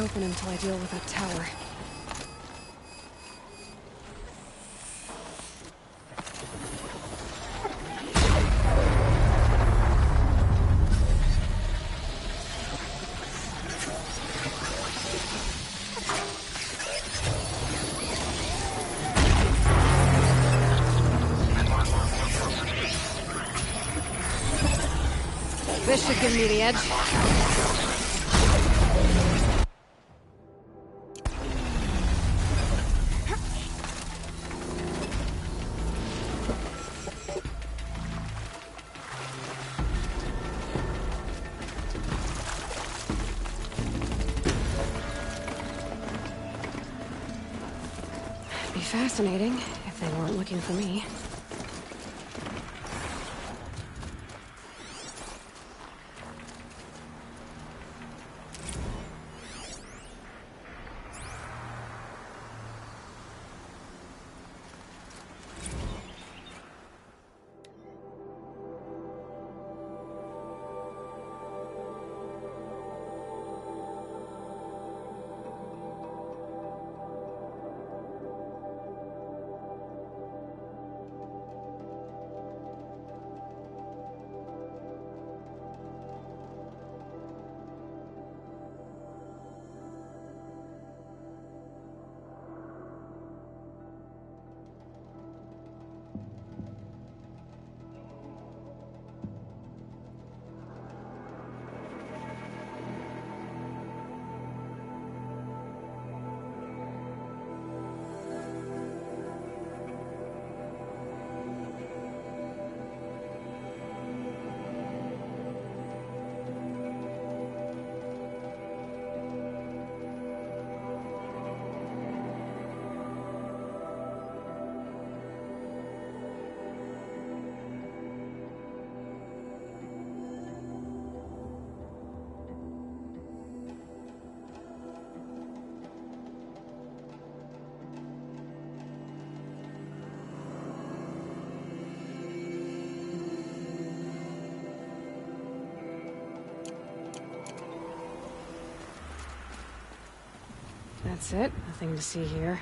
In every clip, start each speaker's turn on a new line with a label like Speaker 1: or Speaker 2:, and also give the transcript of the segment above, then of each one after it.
Speaker 1: open until I deal with that tower. This should give me the edge. Be fascinating if they weren't looking for me. That's it. Nothing to see here.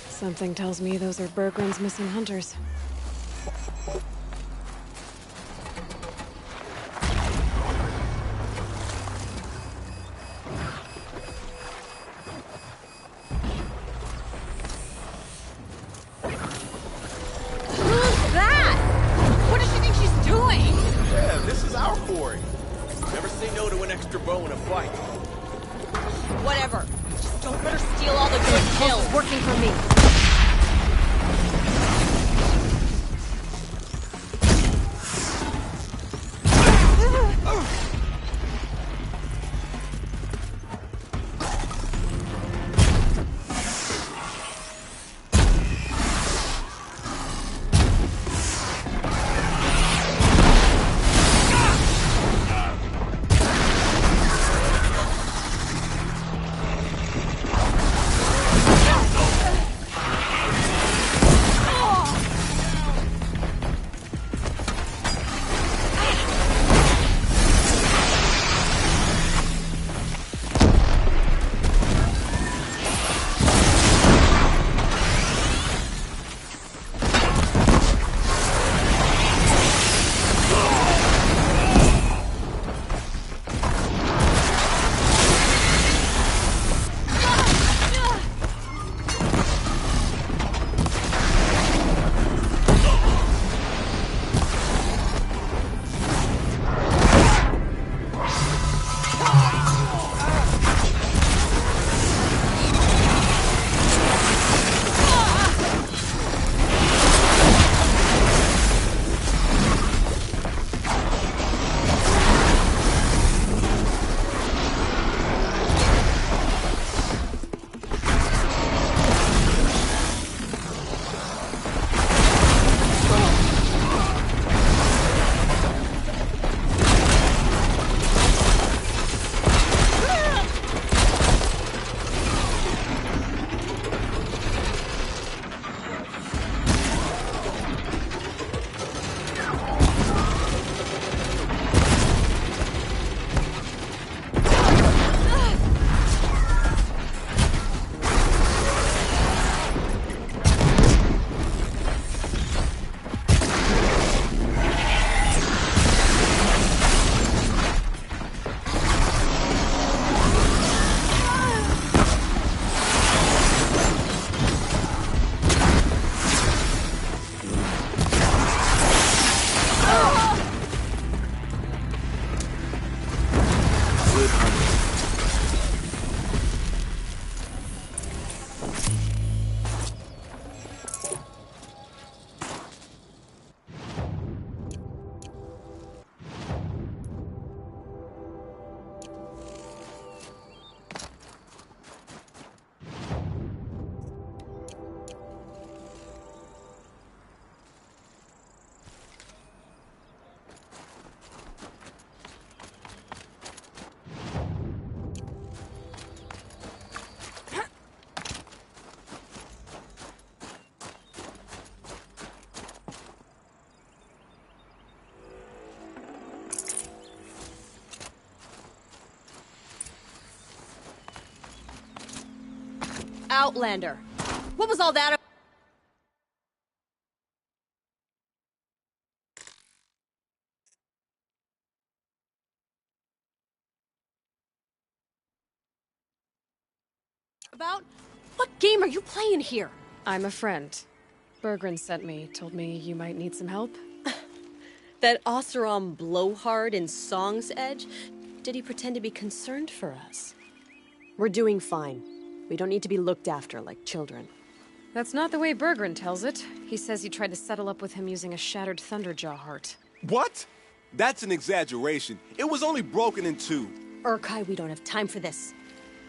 Speaker 1: Something tells me those are Bergren's missing hunters.
Speaker 2: Who's that? What does she think she's doing?
Speaker 3: Yeah, this is our quarry. Never say no to an extra bow in a fight.
Speaker 2: Whatever. Just don't let her steal all the good kills.
Speaker 1: It's working for me.
Speaker 4: good hunting.
Speaker 2: Outlander. What was all that about? What game are you playing here?
Speaker 1: I'm a friend. Bergren sent me, told me you might need some help.
Speaker 2: That Oseram blowhard in Song's Edge? Did he pretend to be concerned for us?
Speaker 5: We're doing fine. We don't need to be looked after like children.
Speaker 1: That's not the way Bergren tells it. He says you tried to settle up with him using a shattered Thunderjaw heart.
Speaker 3: What? That's an exaggeration. It was only broken in two.
Speaker 2: Urkai, we don't have time for this.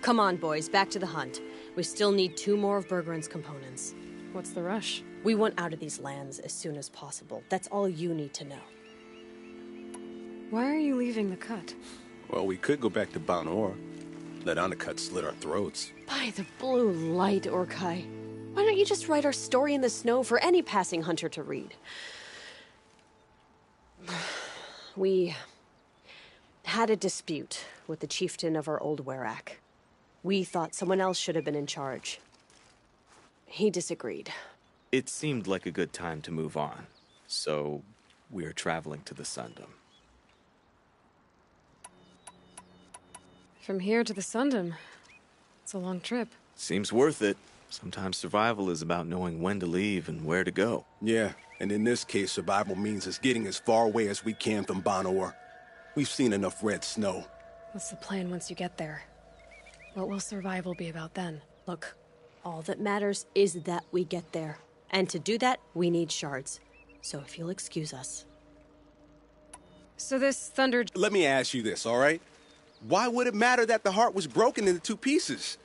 Speaker 2: Come on, boys, back to the hunt. We still need 2 more of Bergren's components.
Speaker 1: What's the rush?
Speaker 2: We want out of these lands as soon as possible. That's all you need to know.
Speaker 1: Why are you leaving the cut?
Speaker 3: Well, we could go back to Banor. Let Undercut slit our throats.
Speaker 5: By the blue light, Urkai. Why don't you just write our story in the snow for any passing hunter to read? We had a dispute with the chieftain of our old Werak. We thought someone else should have been in charge. He disagreed.
Speaker 4: It seemed like a good time to move on, so we're traveling to the Sundom.
Speaker 1: From here to the Sundom. It's a long trip.
Speaker 4: Seems worth it. Sometimes survival is about knowing when to leave and where to go.
Speaker 3: Yeah, and in this case, survival means us getting as far away as we can from Banor. We've seen enough red snow.
Speaker 1: What's the plan once you get there? What will survival be about then?
Speaker 5: Look, all that matters is that we get there. And to do that, we need shards. So if you'll excuse us.
Speaker 1: So this Thunder...
Speaker 3: Let me ask you this, all right? Why would it matter that the heart was broken into 2 pieces?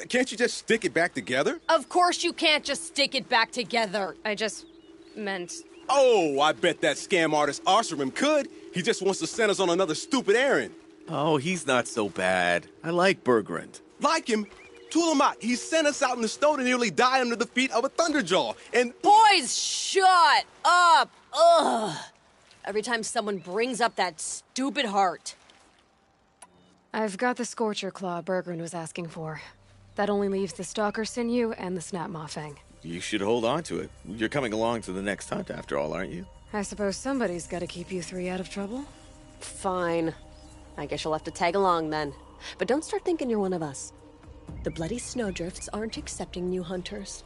Speaker 3: Can't you just stick it back together?
Speaker 2: Of course you can't just stick it back together.
Speaker 1: I just meant...
Speaker 3: Oh, I bet that scam artist Arsarim could. He just wants to send us on another stupid errand.
Speaker 4: Oh, he's not so bad. I like Bergrand.
Speaker 3: Like him? Tulamat, he sent us out in the snow to nearly die under the feet of a Thunderjaw, and...
Speaker 2: Boys, shut up! Ugh! Every time someone brings up that stupid heart.
Speaker 1: I've got the Scorcher Claw Bergren was asking for. That only leaves the Stalker Sinew and the Snap Maw Fang.
Speaker 4: You should hold on to it. You're coming along to the next hunt after all, aren't you?
Speaker 1: I suppose somebody's gotta keep you 3 out of trouble.
Speaker 5: Fine. I guess you'll have to tag along then. But don't start thinking you're one of us. The bloody snowdrifts aren't accepting new hunters.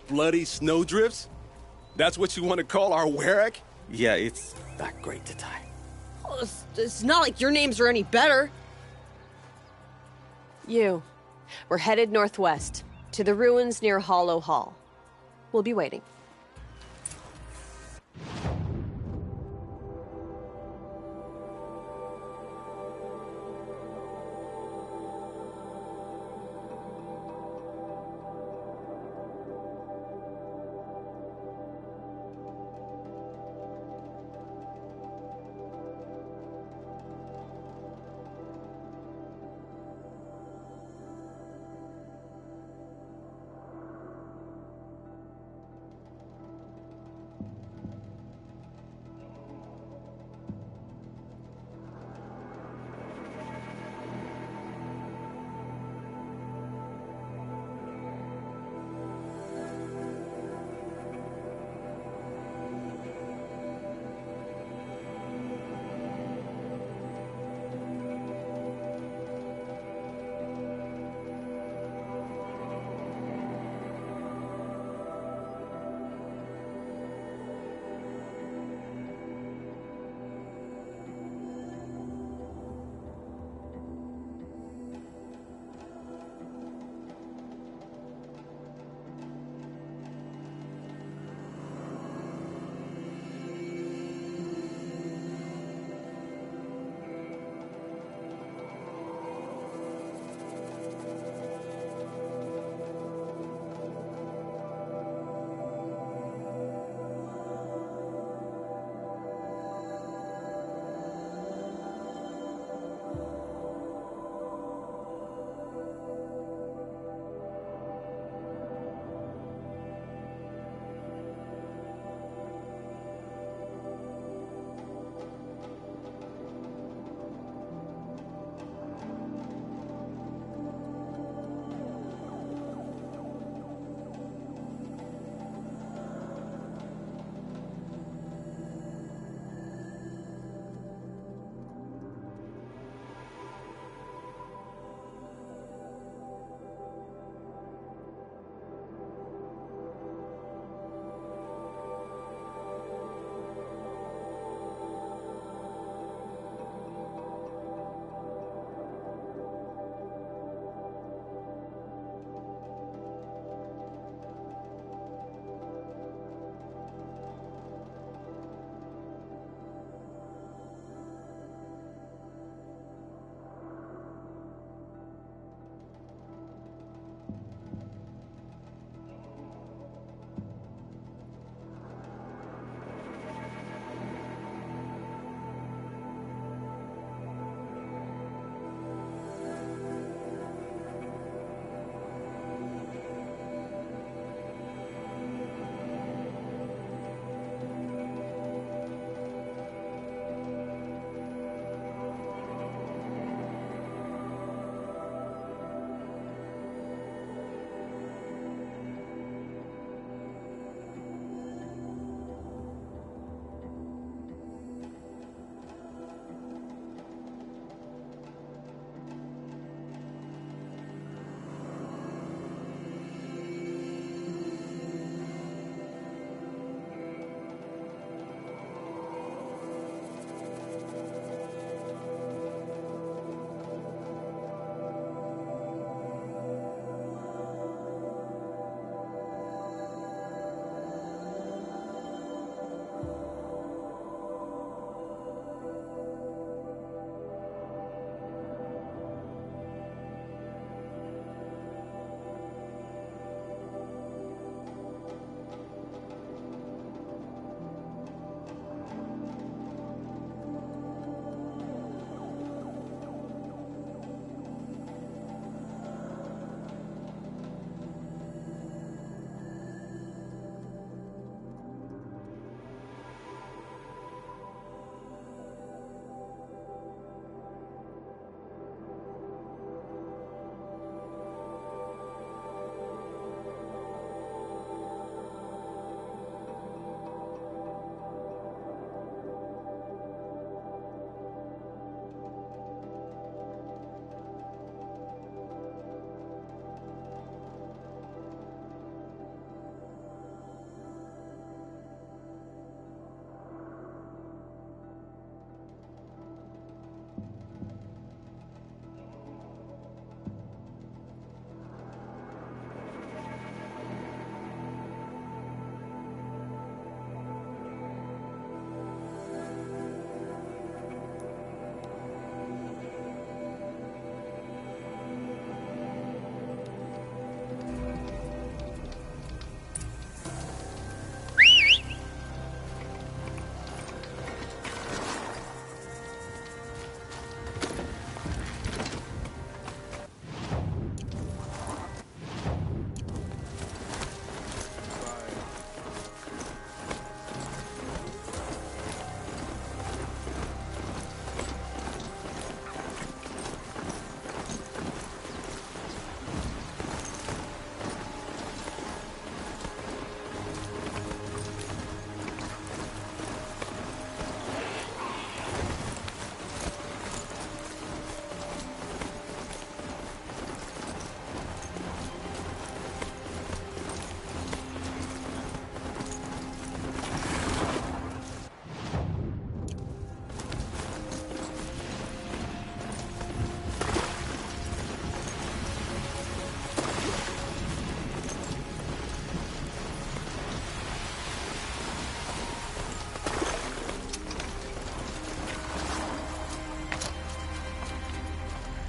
Speaker 3: Bloody snowdrifts? That's what you want to call our Werak?
Speaker 4: Yeah, it's not great to tie.
Speaker 2: Well, it's not like your names are any better.
Speaker 5: We're headed northwest, to the ruins near Hollow Hall. We'll be waiting.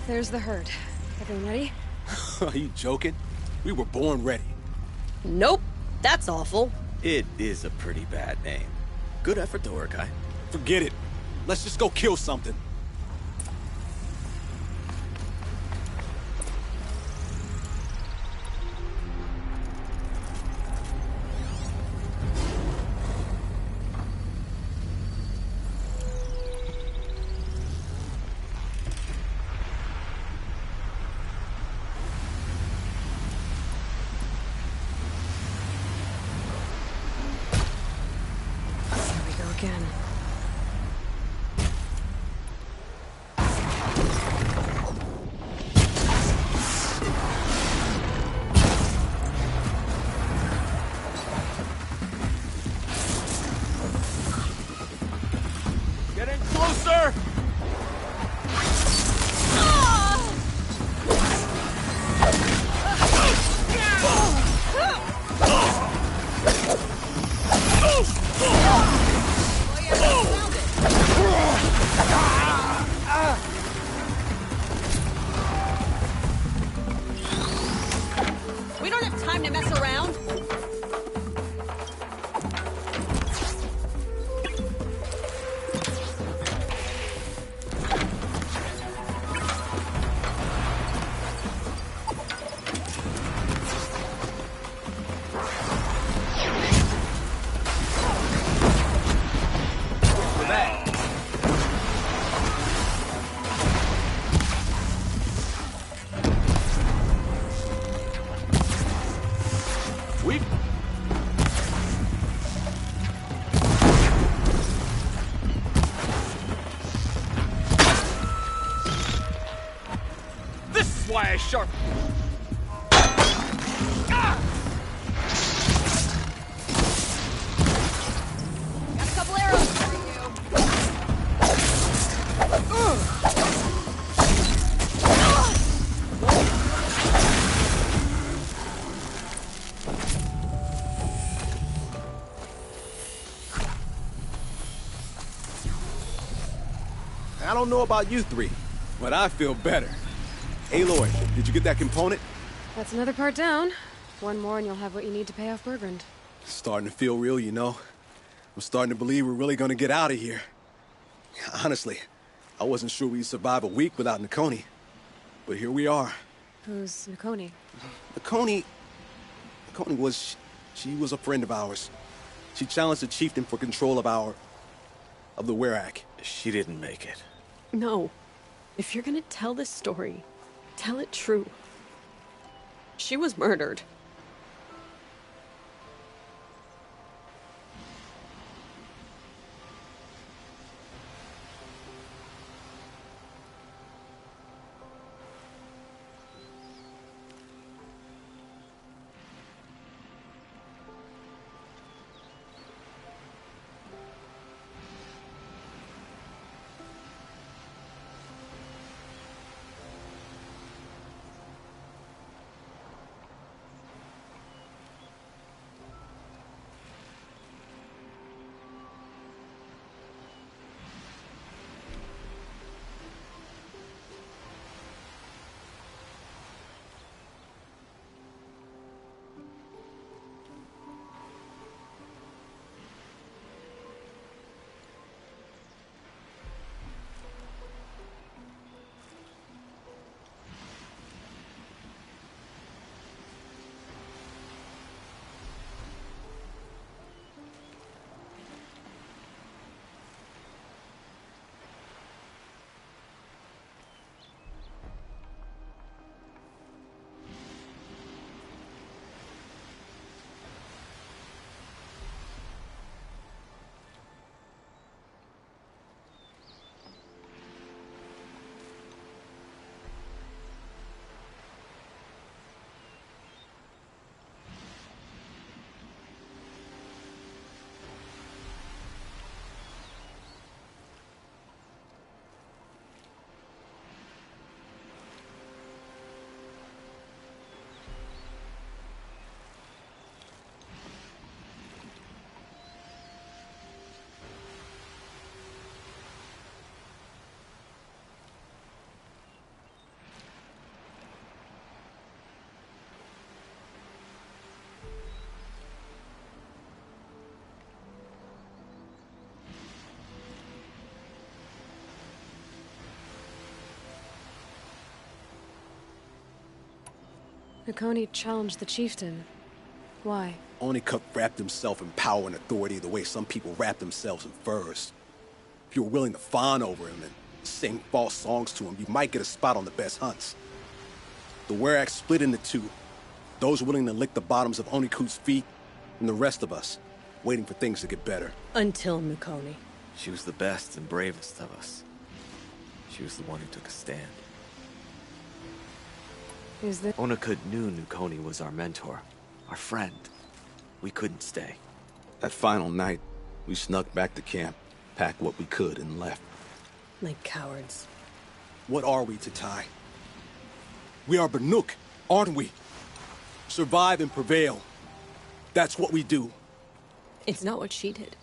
Speaker 1: There's the herd. Everyone ready?
Speaker 3: Are you joking? We were born ready.
Speaker 2: Nope, that's awful.
Speaker 4: It is a pretty bad name. Good effort though, Urkai.
Speaker 3: Forget it. Let's just go kill something.
Speaker 1: Here we go again.
Speaker 3: Getting closer!
Speaker 2: We don't have time to mess around.
Speaker 3: We... This is why I sharp...
Speaker 2: Got a couple arrows for you.
Speaker 3: I don't know about you three, but I feel better. Aloy, did you get that component?
Speaker 1: That's another part down. One more and you'll have what you need to pay off Bergrund.
Speaker 3: Starting to feel real, you know. I'm starting to believe we're really gonna get out of here. Honestly, I wasn't sure we'd survive a week without Nakoni. But here we are.
Speaker 1: Who's Nakoni?
Speaker 3: Nakoni was... she was a friend of ours. She challenged the chieftain for control of the Werak.
Speaker 4: She didn't make it.
Speaker 5: No. If you're gonna tell this story, tell it true. She was murdered.
Speaker 1: Nakoni challenged the chieftain. Why?
Speaker 3: Onikup wrapped himself in power and authority the way some people wrap themselves in furs. If you were willing to fawn over him and sing false songs to him, you might get a spot on the best hunts. The Werak split into two. Those willing to lick the bottoms of Oniku's feet, and the rest of us, waiting for things to get better.
Speaker 2: Until Nakoni.
Speaker 4: She was the best and bravest of us. She was the one who took a stand.
Speaker 1: Is that...
Speaker 4: Onakut knew Nukoni was our mentor, our friend. We couldn't stay.
Speaker 3: That final night, we snuck back to camp, packed what we could, and left.
Speaker 2: Like cowards.
Speaker 3: What are we to Tai? We are Banuk, aren't we? Survive and prevail. That's what we do.
Speaker 2: It's not what she did.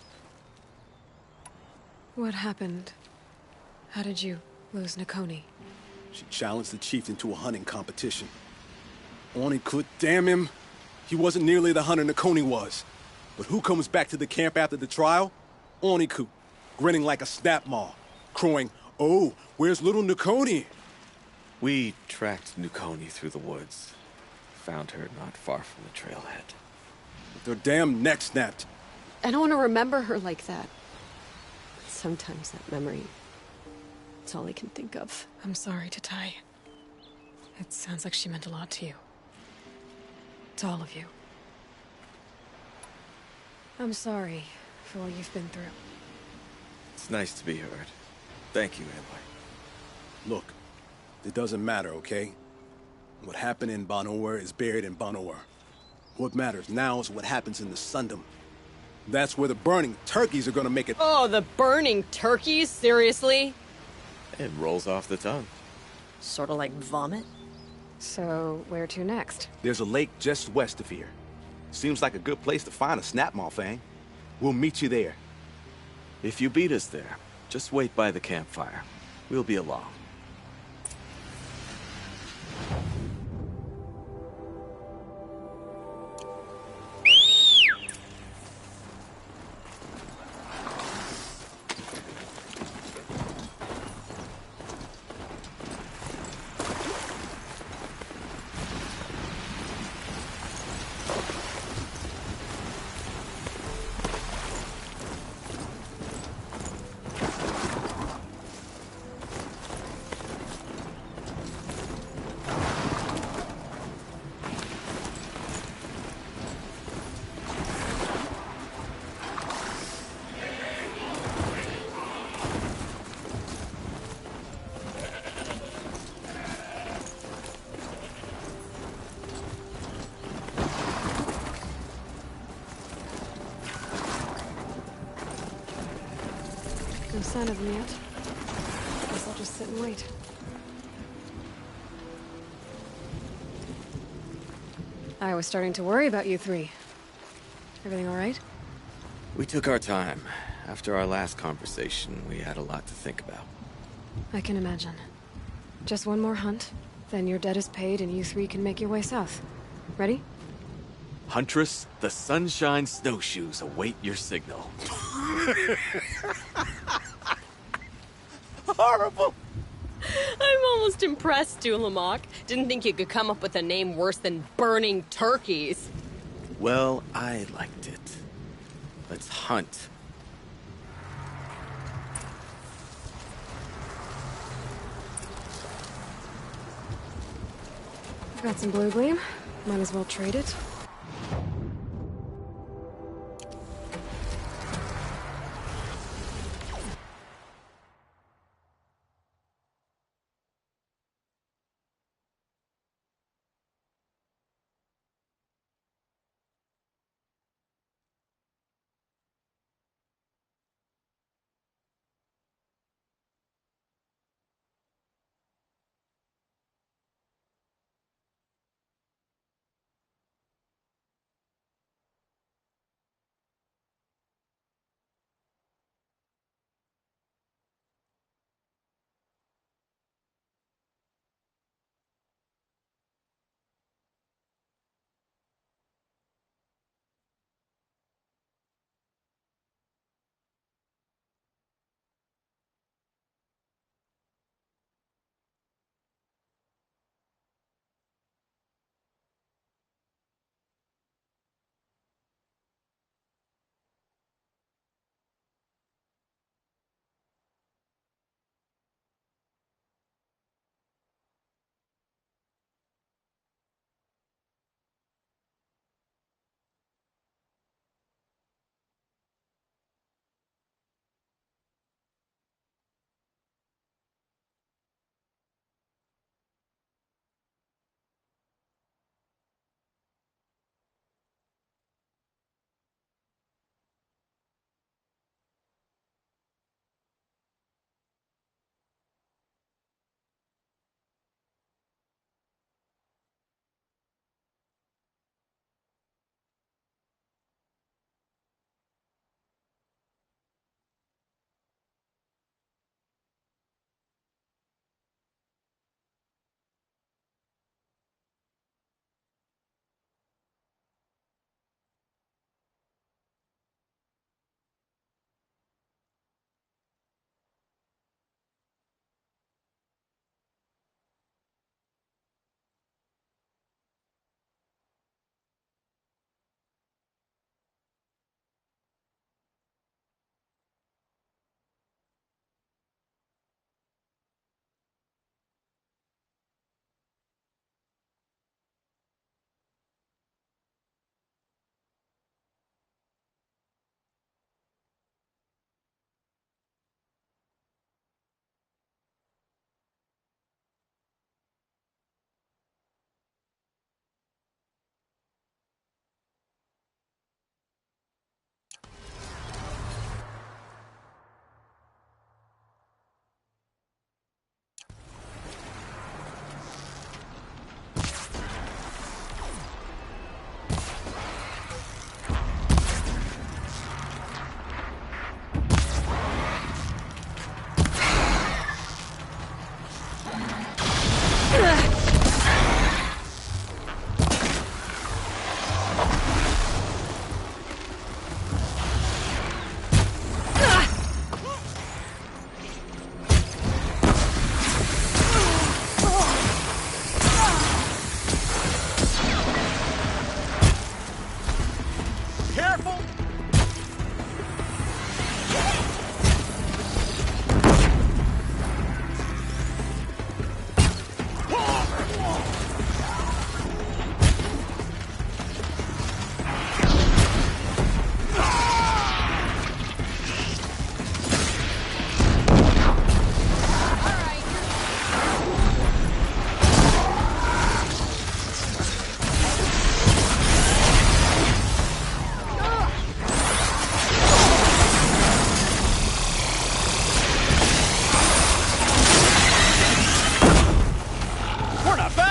Speaker 1: What happened? How did you lose Nakoni?
Speaker 3: She challenged the chieftain to a hunting competition. Onikup, damn him. He wasn't nearly the hunter Nakoni was. But who comes back to the camp after the trial? Onikup, grinning like a snap maw, crowing, "Oh, where's little Nakoni?"
Speaker 4: We tracked Nukoni through the woods. Found her not far from the trailhead.
Speaker 3: With their damn neck snapped.
Speaker 5: I don't want to remember her like that. Sometimes that memory, it's all I can think of.
Speaker 1: I'm sorry to Tai. It sounds like she meant a lot to you. To all of you. I'm sorry for what you've been through.
Speaker 4: It's nice to be heard. Thank you, Aloy.
Speaker 3: Look, it doesn't matter, okay? What happened in Banor is buried in Banor. What matters now is what happens in the Sundom. That's where the burning turkeys are gonna make it.
Speaker 2: Oh, the burning turkeys? Seriously?
Speaker 4: It rolls off the tongue.
Speaker 2: Sort of like vomit?
Speaker 1: So, where to next?
Speaker 3: There's a lake just west of here. Seems like a good place to find a snapmaw fang. We'll meet you there.
Speaker 4: If you beat us there, just wait by the campfire. We'll be along.
Speaker 1: No sign of them yet. Guess I'll just sit and wait. I was starting to worry about you three. Everything all right?
Speaker 4: We took our time. After our last conversation, we had a lot to think about.
Speaker 1: I can imagine. Just one more hunt, then your debt is paid and you three can make your way south. Ready?
Speaker 4: Huntress, the Sunshine Snowshoes await your signal.
Speaker 3: Horrible!
Speaker 2: I'm almost impressed, Dulamok. Didn't think you could come up with a name worse than burning turkeys.
Speaker 4: Well, I liked it. Let's hunt.
Speaker 1: I've got some blue gleam. Might as well trade it.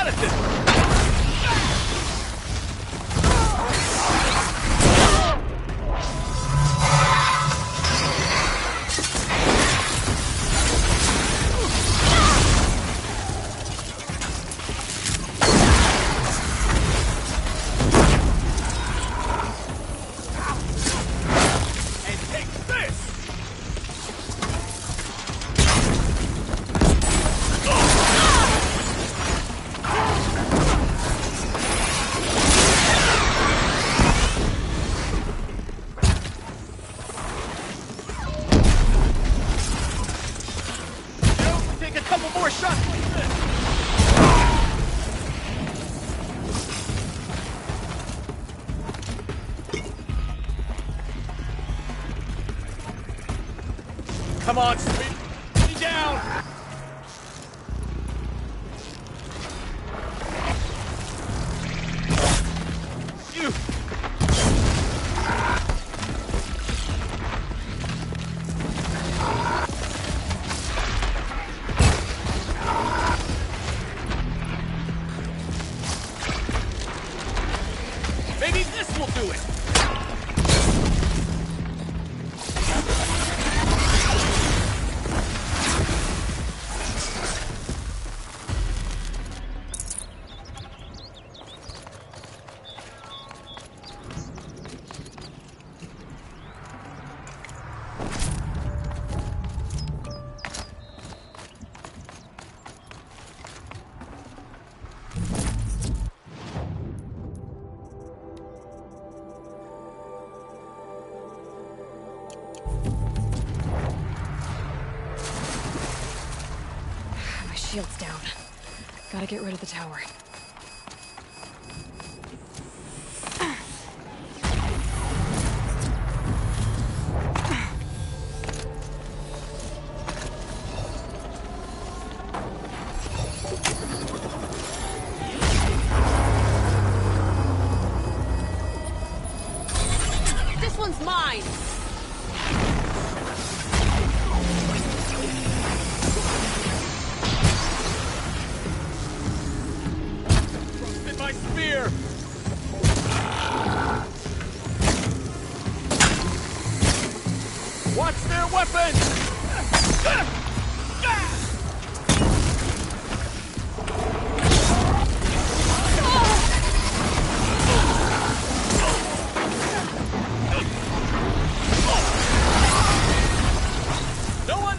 Speaker 6: shot at this! Come on, Sweet! Me down! You! Maybe this will do it!
Speaker 1: My shield's down. Gotta get rid of the tower.
Speaker 2: This one's mine!
Speaker 6: Trusted my spear! Watch their weapons! No one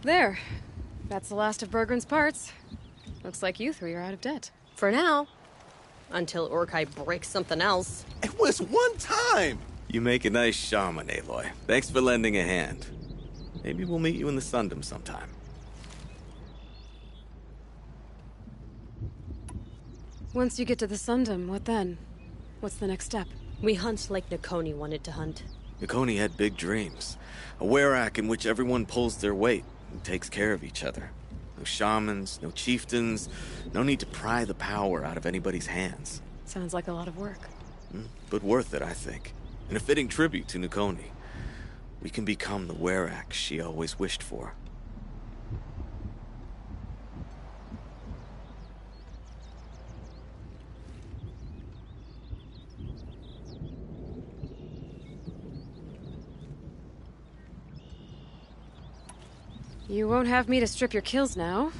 Speaker 1: There. That's the last of Bergren's parts. Looks like you three are out of debt.
Speaker 2: For now. Until Urkai breaks something else.
Speaker 3: It was one time!
Speaker 4: You make a nice shaman, Aloy. Thanks for lending a hand. Maybe we'll meet you in the Sundom sometime.
Speaker 1: Once you get to the Sundom, what then? What's the next step?
Speaker 2: We hunt like Nakoni wanted to hunt.
Speaker 4: Nakoni had big dreams. A werak in which everyone pulls their weight and takes care of each other. No shamans, no chieftains, no need to pry the power out of anybody's hands.
Speaker 1: Sounds like a lot of work.
Speaker 4: But worth it, I think. And a fitting tribute to Nakoni. We can become the werak she always wished for.
Speaker 1: You won't have me to strip your kills now.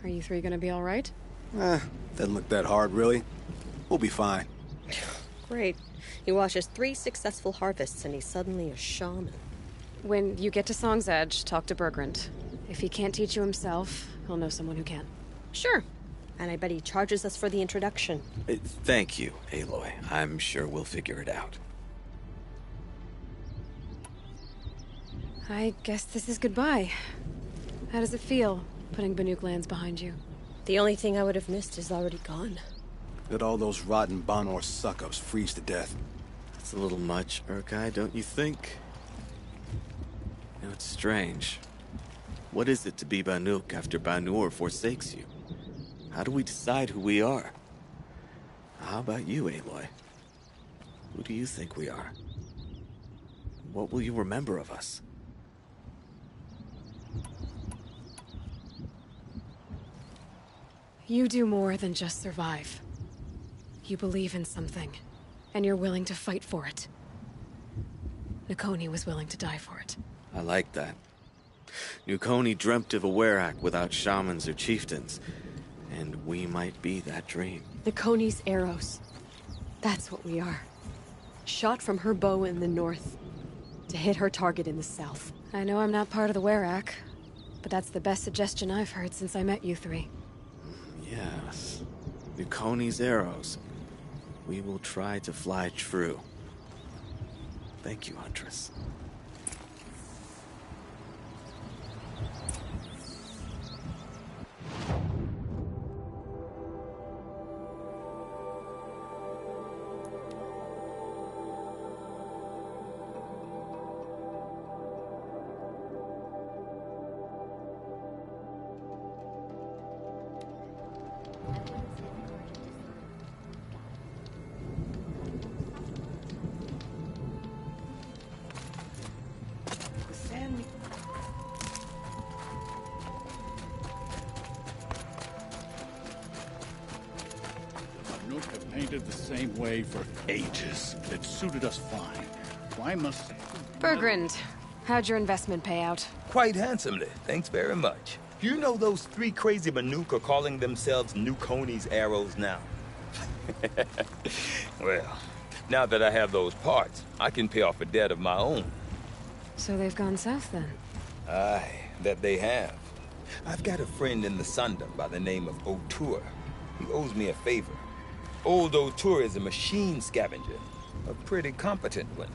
Speaker 1: Are you three gonna be alright?
Speaker 3: Doesn't look that hard, really. We'll be fine.
Speaker 2: Great. He watches 3 successful harvests and he's suddenly a shaman.
Speaker 1: When you get to Song's Edge, talk to Bergrund. If he can't teach you himself, he'll know someone who can.
Speaker 2: Sure. And I bet he charges us for the introduction.
Speaker 4: Thank you, Aloy. I'm sure we'll figure it out.
Speaker 1: I guess this is goodbye. How does it feel, putting Banuk lands behind you?
Speaker 2: The only thing I would have missed is already gone.
Speaker 3: Let all those rotten Banor suck-ups freeze to death.
Speaker 4: That's a little much, Urkai, don't you think? You know, it's strange. What is it to be Banuk after Banur forsakes you? How do we decide who we are? How about you, Aloy? Who do you think we are? What will you remember of us?
Speaker 1: You do more than just survive. You believe in something, and you're willing to fight for it. Nakoni was willing to die for it.
Speaker 4: I like that. Nakoni dreamt of a werak without shamans or chieftains, and we might be that dream.
Speaker 5: Nakoni's arrows. That's what we are. Shot from her bow in the north, to hit her target in the south.
Speaker 1: I know I'm not part of the werak, but that's the best suggestion I've heard since I met you three.
Speaker 4: Yes. Nakoni's arrows. We will try to fly true. Thank you, Huntress.
Speaker 6: Banuk have painted the same way for ages. It suited us fine. Why must...
Speaker 1: Bergrund, how'd your investment pay out?
Speaker 7: Quite handsomely, thanks very much. You know those 3 crazy Banuk are calling themselves Nakoni's arrows now? Well, now that I have those parts, I can pay off a debt of my own.
Speaker 1: So they've gone south then?
Speaker 7: Aye, that they have. I've got a friend in the Sundom by the name of O'Toole. He owes me a favor. Old O'Toole is a machine scavenger, a pretty competent one.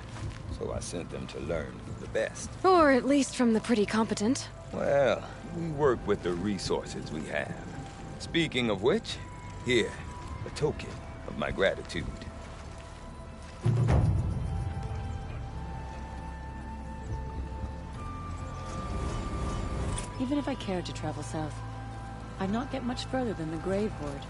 Speaker 7: So I sent them to learn from the best.
Speaker 1: Or at least from the pretty competent.
Speaker 7: Well, we work with the resources we have. Speaking of which, here, a token of my gratitude.
Speaker 8: Even if I cared to travel south, I'd not get much further than the Grave Horde.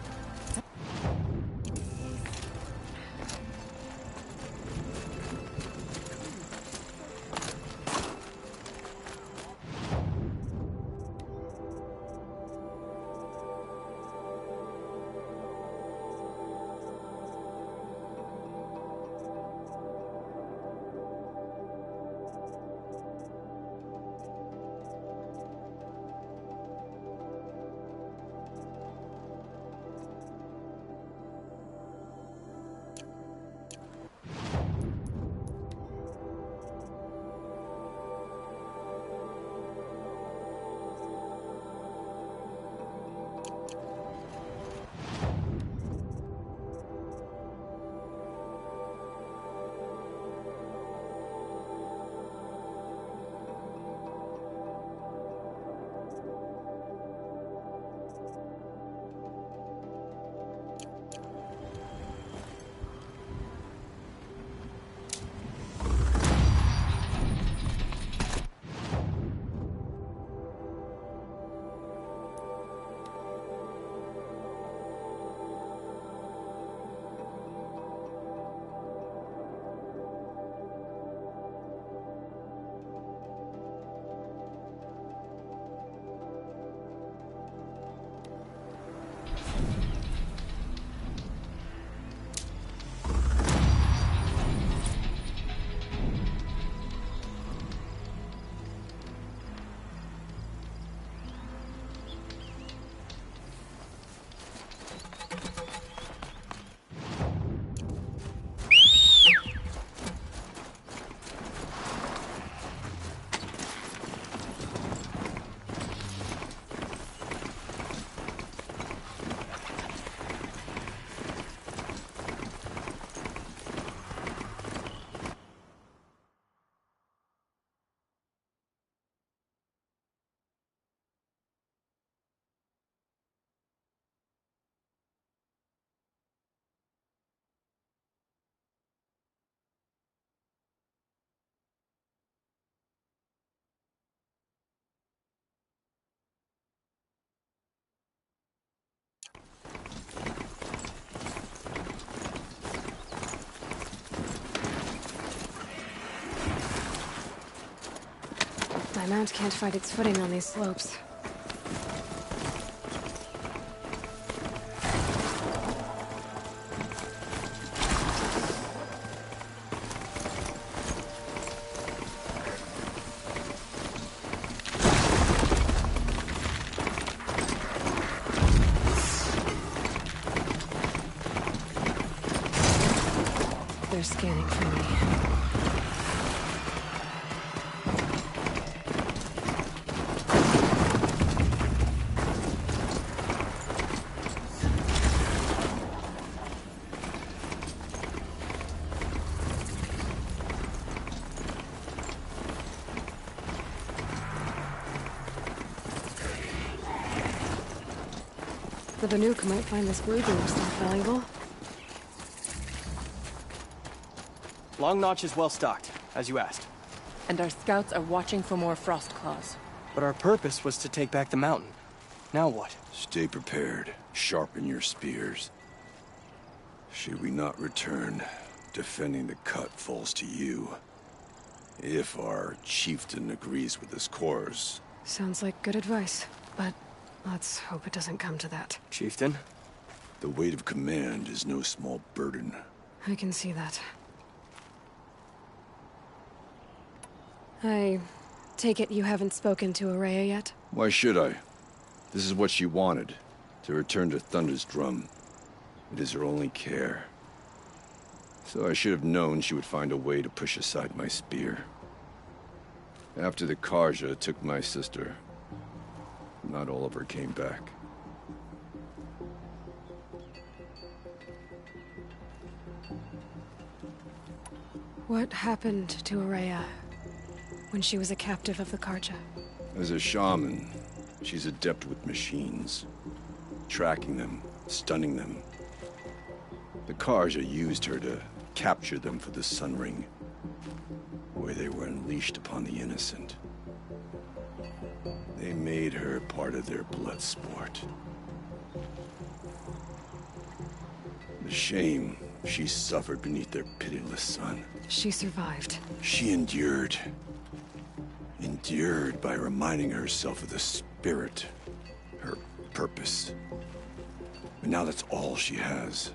Speaker 1: My mount can't find its footing on these slopes. They're scanning for me. The Banuk might find this blue group stuff valuable.
Speaker 9: Long Notch is well stocked, as you asked.
Speaker 10: And our scouts are watching for more frost claws.
Speaker 9: But our purpose was to take back the mountain. Now what?
Speaker 11: Stay prepared. Sharpen your spears. Should we not return, defending the cut falls to you. If our chieftain agrees with his course.
Speaker 1: Sounds like good advice, but let's hope it doesn't come to that.
Speaker 9: Chieftain?
Speaker 11: The weight of command is no small burden.
Speaker 1: I can see that. I take it you haven't spoken to Araya yet?
Speaker 11: Why should I? This is what she wanted, to return to Thunder's drum. It is her only care. So I should have known she would find a way to push aside my spear. After the Karja took my sister, not all of her came back.
Speaker 1: What happened to Araya when she was a captive of the Karja?
Speaker 11: As a shaman, she's adept with machines. Tracking them, stunning them. The Karja used her to capture them for the Sun Ring, where they were unleashed upon the innocent. They made her part of their blood sport. The shame she suffered beneath their pitiless sun.
Speaker 1: She survived.
Speaker 11: She endured. Endured by reminding herself of the spirit, her purpose. And now that's all she has.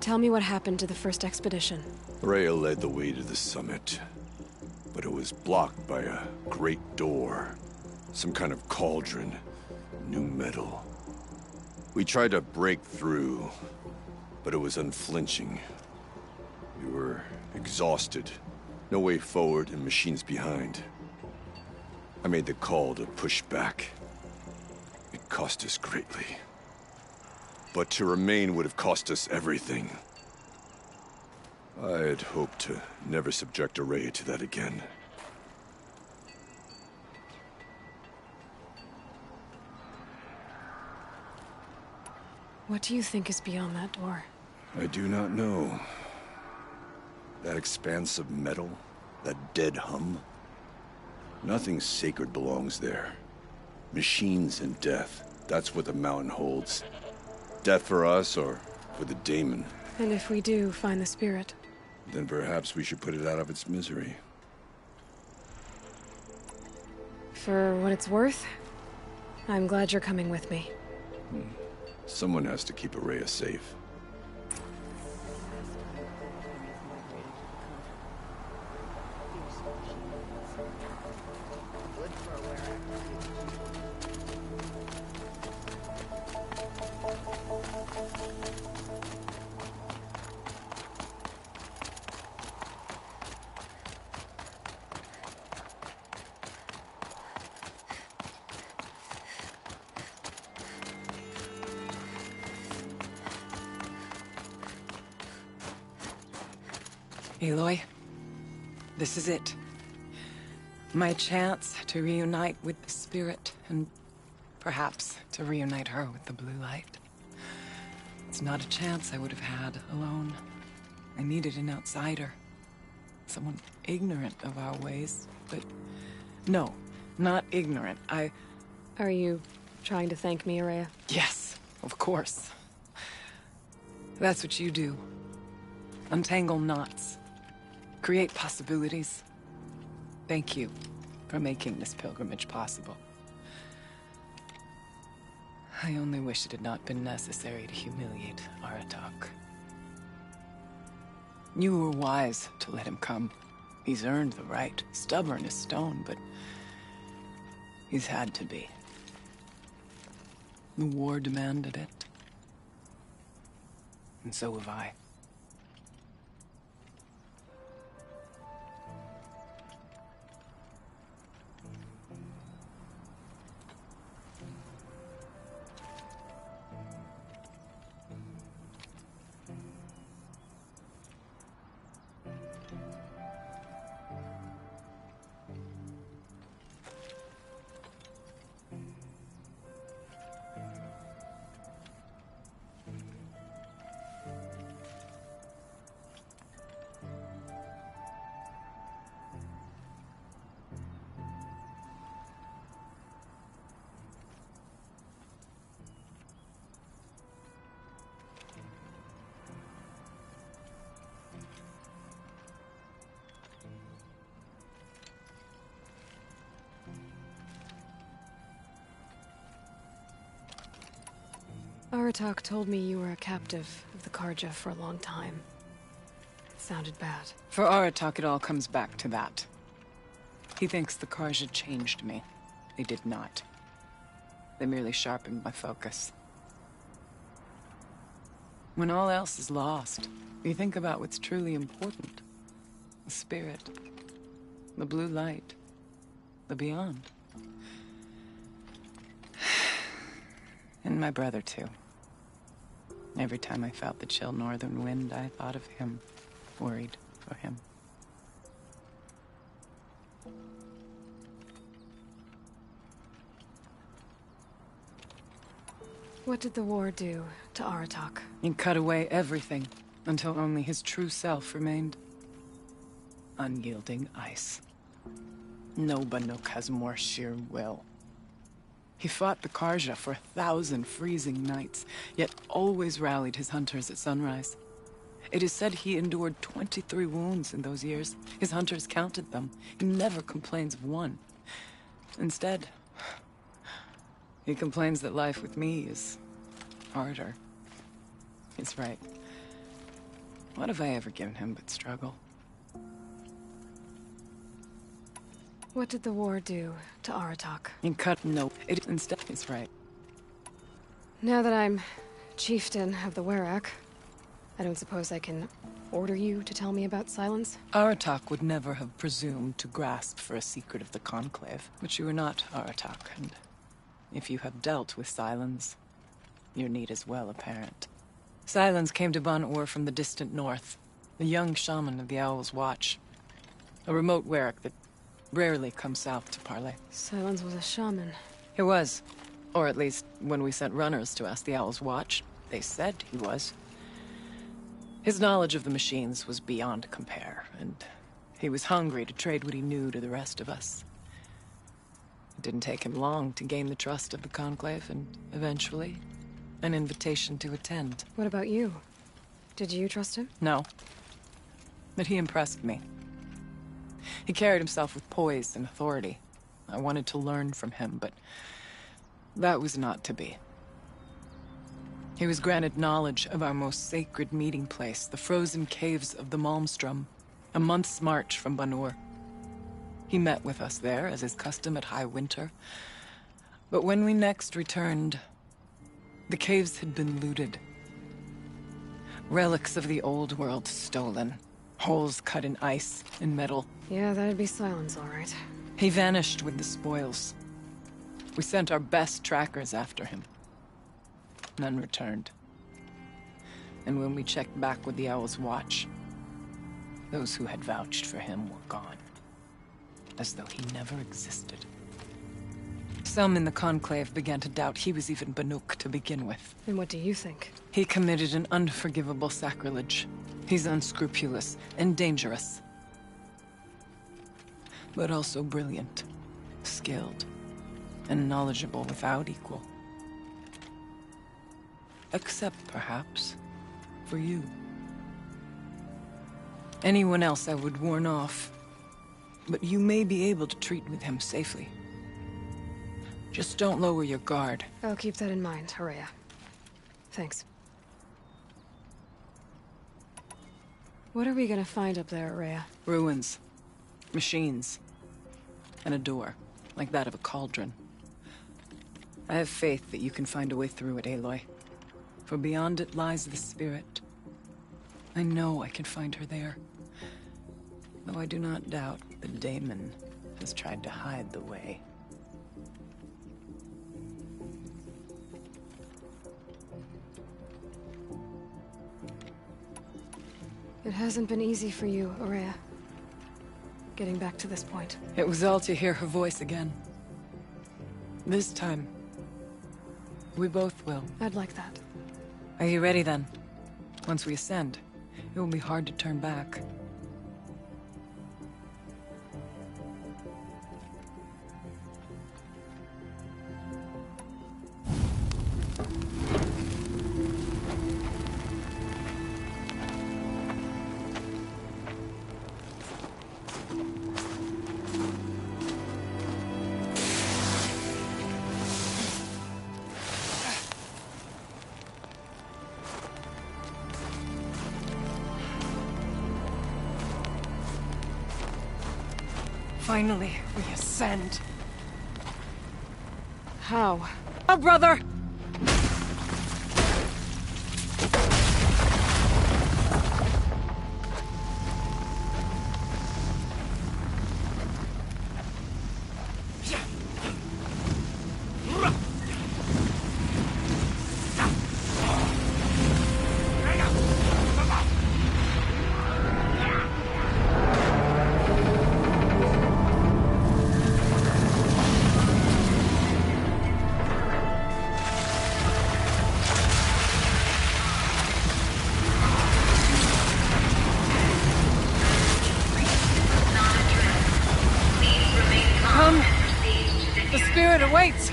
Speaker 1: Tell me what happened to the first expedition.
Speaker 11: Rhea led the way to the summit, but it was blocked by a great door. Some kind of cauldron, new metal. We tried to break through, but it was unflinching. We were exhausted, no way forward and machines behind. I made the call to push back. It cost us greatly. But to remain would have cost us everything. I had hoped to never subject Araya to that again.
Speaker 1: What do you think is beyond that door?
Speaker 11: I do not know. That expanse of metal, that dead hum. Nothing sacred belongs there. Machines and death, that's what the mountain holds. Death for us, or for the daemon.
Speaker 1: And if we do find the spirit?
Speaker 11: Then perhaps we should put it out of its misery.
Speaker 1: For what it's worth, I'm glad you're coming with me.
Speaker 11: Someone has to keep Araya safe.
Speaker 10: Aloy, this is it. My chance to reunite with the spirit, and perhaps to reunite her with the blue light. It's not a chance I would have had alone. I needed an outsider. Someone ignorant of our ways, but... No, not ignorant.
Speaker 1: Are you trying to thank me, Araya?
Speaker 10: Yes, of course. That's what you do. untangle knots, create possibilities. Thank you for making this pilgrimage possible. I only wish it had not been necessary to humiliate Aratak. You were wise to let him come. He's earned the right, stubborn as stone, but he's had to be. The war demanded it. And so have I.
Speaker 1: Aratak told me you were a captive of the Karja for a long time. It sounded bad.
Speaker 10: For Aratak, it all comes back to that. He thinks the Karja changed me. They did not. They merely sharpened my focus. When all else is lost, you think about what's truly important. The spirit, the blue light, the beyond. And my brother, too. Every time I felt the chill northern wind, I thought of him, worried for him.
Speaker 1: What did the war do to Aratak?
Speaker 10: It cut away everything, until only his true self remained. Unyielding ice. No Banuk has more sheer will. He fought the Karja for 1,000 freezing nights, yet always rallied his hunters at sunrise. It is said he endured 23 wounds in those years. His hunters counted them. He never complains of one. Instead, he complains that life with me is harder. He's right. What have I ever given him but struggle?
Speaker 1: What did the war do to Aratak?
Speaker 10: It instead is right.
Speaker 1: Now that I'm chieftain of the Werak, I don't suppose I can order you to tell me about Silence?
Speaker 10: Aratak would never have presumed to grasp for a secret of the Conclave. But you are not Aratak, and if you have dealt with Silence, your need is well apparent. Silence came to Ban-Ur from the distant north, a young shaman of the Owl's Watch. A remote Werak that rarely comes south to parley.
Speaker 1: Silence was a shaman.
Speaker 10: He was. Or at least, when we sent runners to ask the Owl's Watch, they said he was. His knowledge of the machines was beyond compare, and he was hungry to trade what he knew to the rest of us. It didn't take him long to gain the trust of the Conclave, and eventually, an invitation to attend.
Speaker 1: What about you? Did you trust him?
Speaker 10: No. But he impressed me. He carried himself with poise and authority. I wanted to learn from him, but that was not to be. He was granted knowledge of our most sacred meeting place, the frozen caves of the Malmstrom, a month's march from Ban-Ur. He met with us there, as is custom at high winter. But when we next returned, the caves had been looted. Relics of the old world stolen. Holes cut in ice and metal.
Speaker 1: Yeah, that'd be Silence, all right.
Speaker 10: He vanished with the spoils. We sent our best trackers after him. None returned. And when we checked back with the Owl's Watch, those who had vouched for him were gone. As though he never existed. Some in the Conclave began to doubt he was even Banuk to begin with.
Speaker 1: And what do you think?
Speaker 10: He committed an unforgivable sacrilege. He's unscrupulous and dangerous. But also brilliant, skilled, and knowledgeable without equal. Except, perhaps, for you. Anyone else I would warn off. But you may be able to treat with him safely. Just don't lower your guard.
Speaker 1: I'll keep that in mind, Horea. Thanks. What are we gonna find up there, Horea?
Speaker 10: Ruins. Machines. And a door, like that of a cauldron. I have faith that you can find a way through it, Aloy. For beyond it lies the spirit. I know I can find her there. Though I do not doubt the daemon has tried to hide the way.
Speaker 1: It hasn't been easy for you, Horea. Getting back to this point.
Speaker 10: It was all to hear her voice again. This time, we both will.
Speaker 1: I'd like that.
Speaker 10: Are you ready then? Once we ascend, it will be hard to turn back. Finally, we ascend.
Speaker 1: How?
Speaker 10: Oh, brother! Awaits!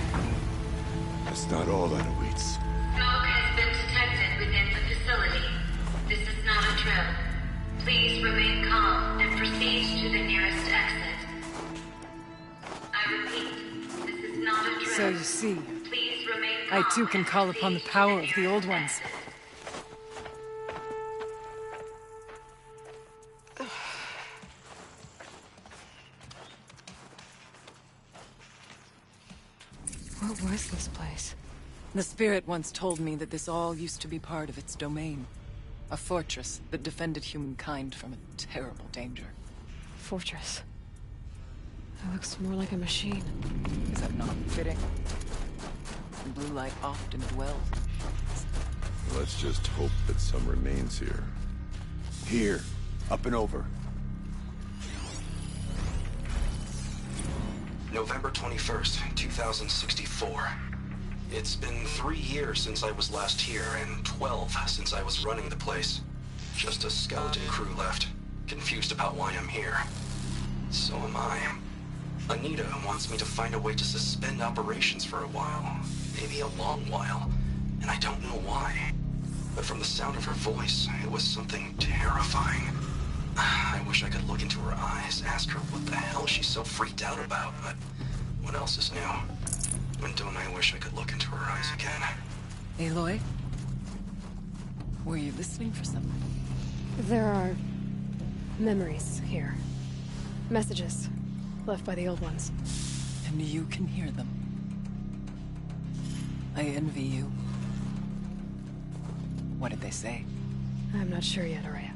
Speaker 11: That's not all that awaits.
Speaker 12: Smoke has been detected within the facility. This is not a drill. Please remain calm and proceed to the nearest exit. I repeat, this is not a drill.
Speaker 10: So you see,
Speaker 12: Please remain calm
Speaker 10: I too can call upon the power of the old ones.
Speaker 1: What was this place?
Speaker 10: The spirit once told me that this all used to be part of its domain. A fortress that defended humankind from a terrible danger.
Speaker 1: Fortress. That looks more like a machine.
Speaker 10: Is that not fitting? The blue light often dwells.
Speaker 11: Let's just hope that some remains here.
Speaker 3: Here. Up and over.
Speaker 13: November 21st, 2064. It's been 3 years since I was last here, and 12 since I was running the place. Just a skeleton crew left, confused about why I'm here. So am I. Anita wants me to find a way to suspend operations for a while, maybe a long while, and I don't know why. But from the sound of her voice, it was something terrifying. I wish I could look into her eyes, ask her what the hell she's so freaked out about, but what else is new? And don't I wish I could look into her eyes again?
Speaker 10: Aloy? Were you listening for something?
Speaker 1: There are memories here. Messages left by the old ones.
Speaker 10: And you can hear them. I envy you. What did they say?
Speaker 1: I'm not sure yet, Horea.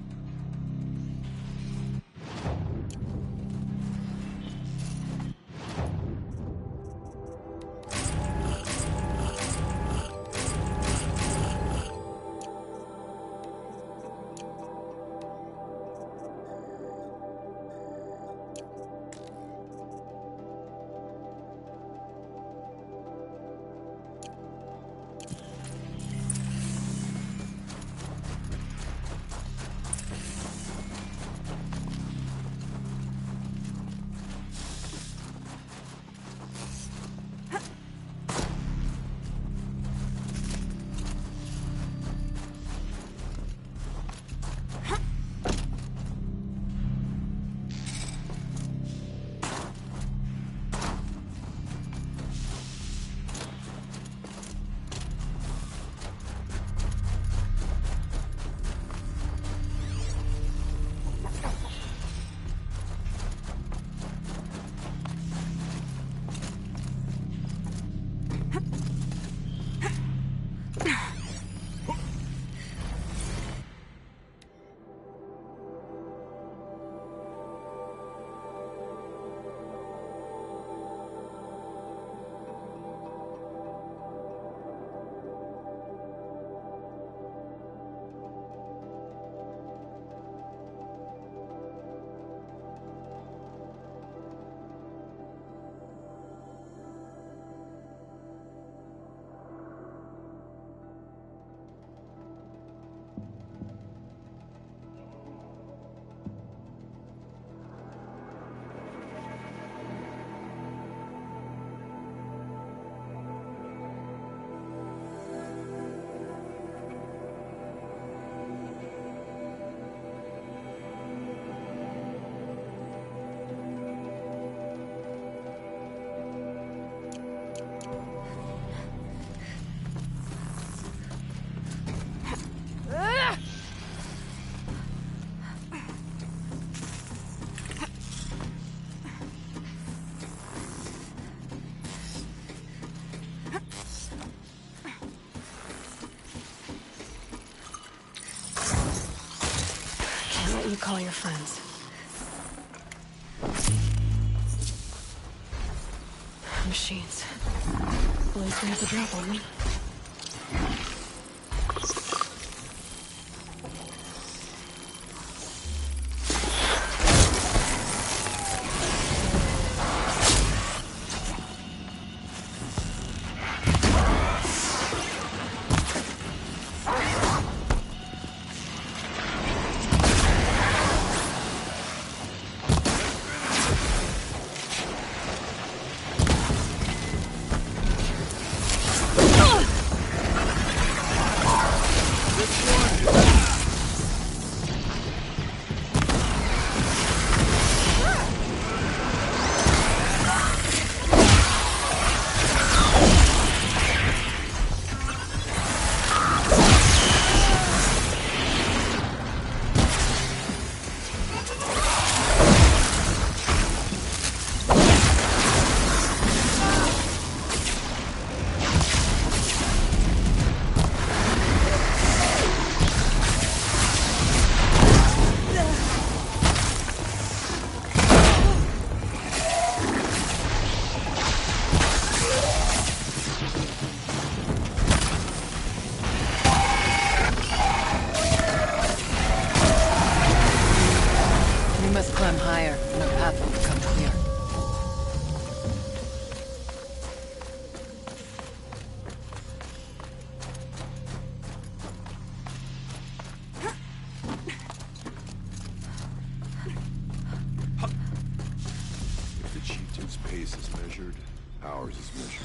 Speaker 1: let you call your friends. Machines. At least we have the drop on them.
Speaker 11: Ours is measured.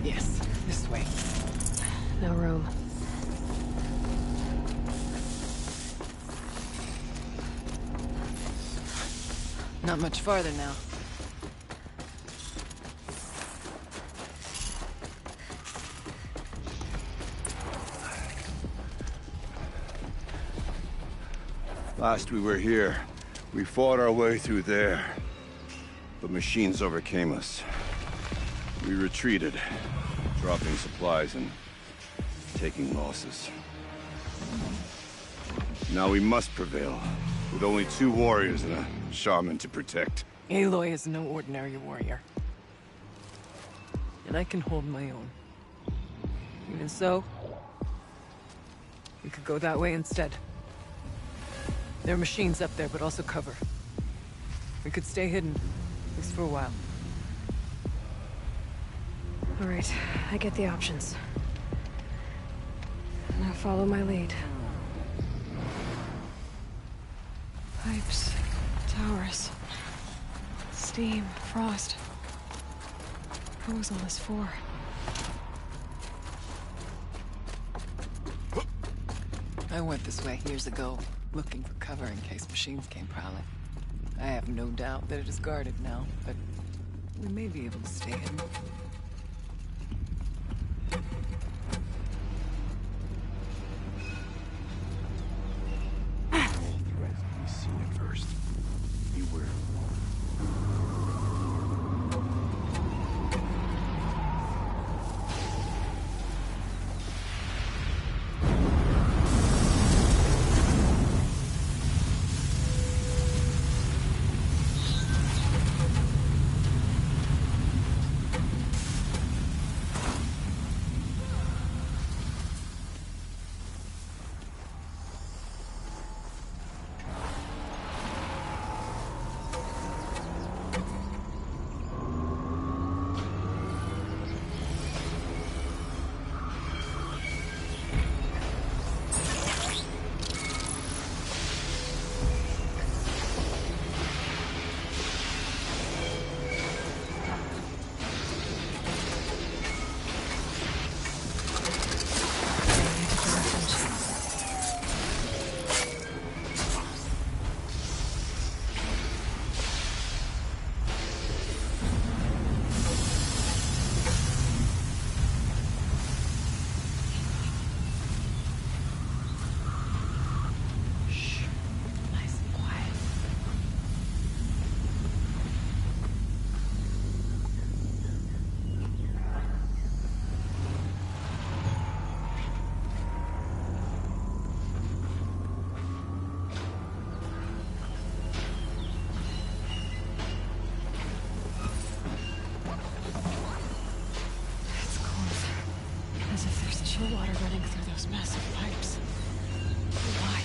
Speaker 10: Yes, this way.
Speaker 1: No room.
Speaker 10: Not much farther now.
Speaker 11: Last we were here, we fought our way through there. But machines overcame us. We retreated, dropping supplies and taking losses. Now we must prevail, with only 2 warriors and a shaman to protect.
Speaker 10: Aloy is no ordinary warrior. And I can hold my own. Even so, we could go that way instead. There are machines up there, but also cover. We could stay hidden, at least for a while.
Speaker 1: All right, I get the options. Now follow my lead. Pipes, towers, steam, frost. What was all this for?
Speaker 10: I went this way years ago, looking for cover in case machines came prowling. I have no doubt that it is guarded now, but we may be able to stay hidden.
Speaker 11: We seen it first. Beware.
Speaker 1: sewer water running through those massive pipes. Why?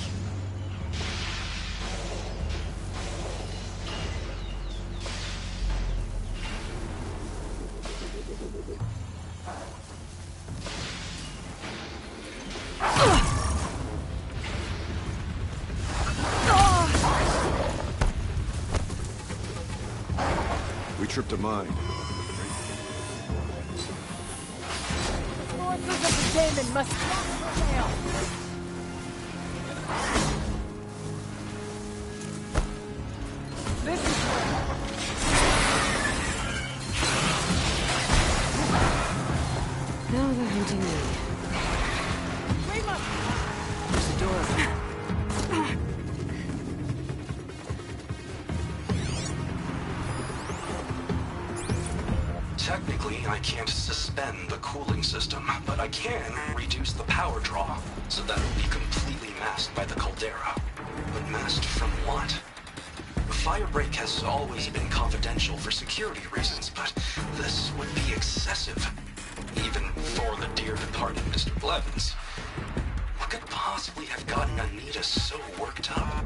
Speaker 11: We tripped a mine.
Speaker 10: Forces of the demon must not prevail. This is
Speaker 1: Now they're hunting me.
Speaker 10: There's a door open.
Speaker 13: Technically, I can't suspend the cooling system, but I can reduce the power draw, so that it'll be completely masked by the caldera. But masked from what? The fire break has always been confidential for security reasons, but this would be excessive. Even for the dear departed Mr. Blevins. What could possibly have gotten Anita so worked up?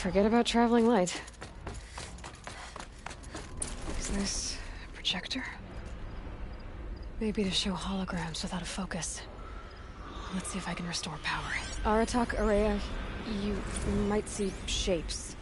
Speaker 1: Forget about traveling light. Is this a projector? Maybe to show holograms without a focus. Let's see if I can restore power. Aratak, Araya, you might see shapes.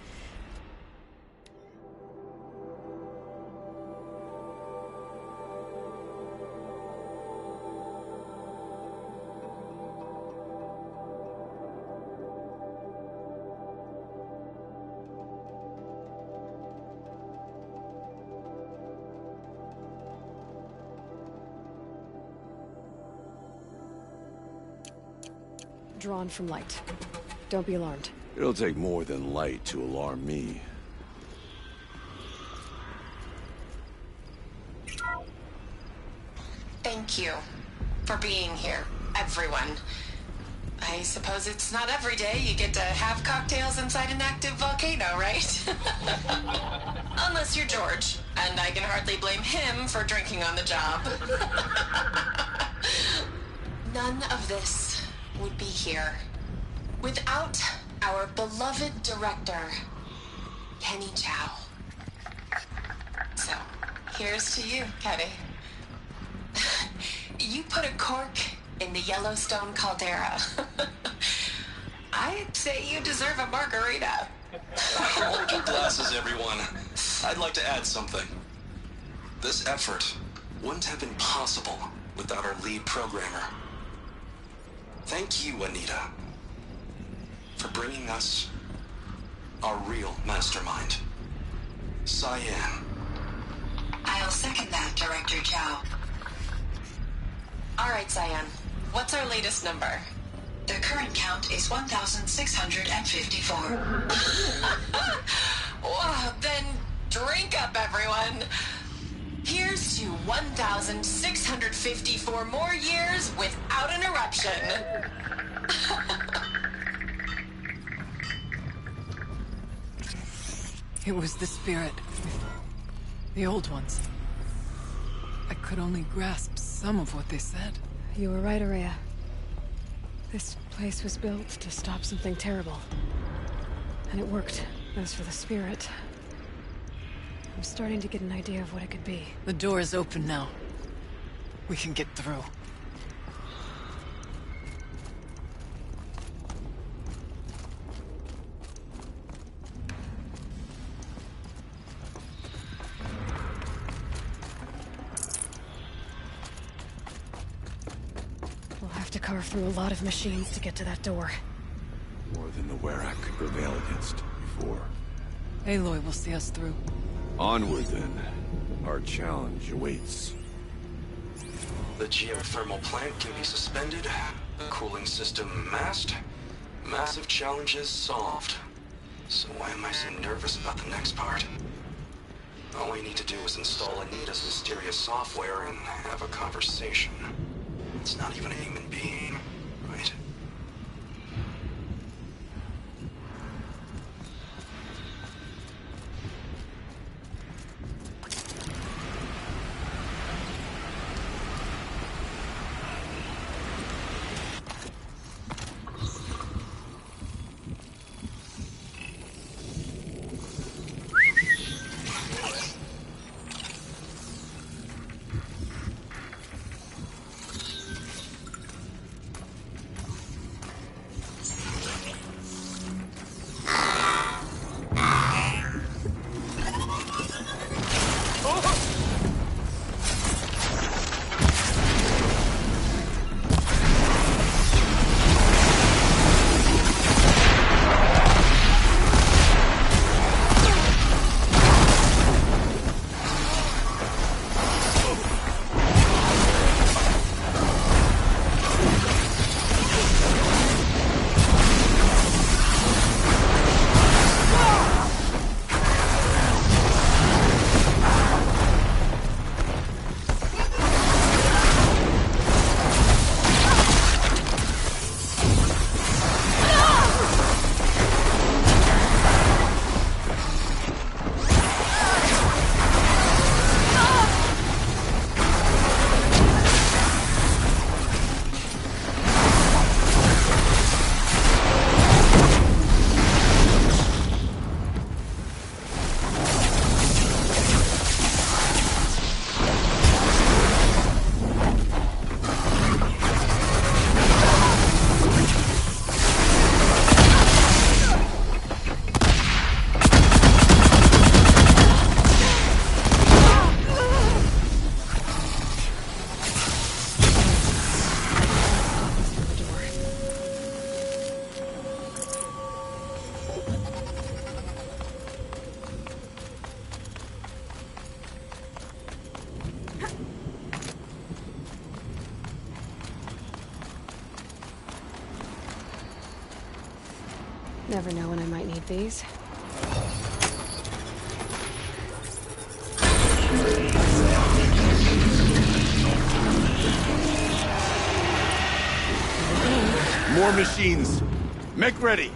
Speaker 1: Drawn from light. Don't be alarmed.
Speaker 11: It'll take more than light to alarm me.
Speaker 14: Thank you for being here, everyone. I suppose it's not every day you get to have cocktails inside an active volcano, right? Unless you're George, and I can hardly blame him for drinking on the job. None of this would be here without our beloved director, Kenny Chow. So, here's to you, Kenny. You put a cork in the Yellowstone caldera. I'd say you deserve a margarita.
Speaker 13: Hold your glasses, everyone. I'd like to add something. This effort wouldn't have been possible without our lead programmer. Thank you, Anita, for bringing us our real mastermind, Cyan.
Speaker 14: I'll second that, Director Chow. All right, Cyan. What's our latest number? The current count is 1,654. Well, then drink up, everyone. Here's to 1,654 more years without an eruption.
Speaker 10: It was the spirit. The old ones. I could only grasp some of what they said.
Speaker 1: You were right, Araya. This place was built to stop something terrible. And it worked. As for the spirit, I'm starting to get an idea of what it could be.
Speaker 10: The door is open now. We can get through.
Speaker 1: have to carve through a lot of machines to get to that door.
Speaker 11: More than the Werak could prevail against before.
Speaker 10: Aloy will see us through.
Speaker 11: Onward, then. Our challenge awaits.
Speaker 13: The geothermal plant can be suspended. Cooling system masked. Massive challenges solved. So why am I so nervous about the next part? All I need to do is install Anita's mysterious software and have a conversation. It's not even a human being, right?
Speaker 1: Never know when I might need these.
Speaker 11: More machines. Make ready.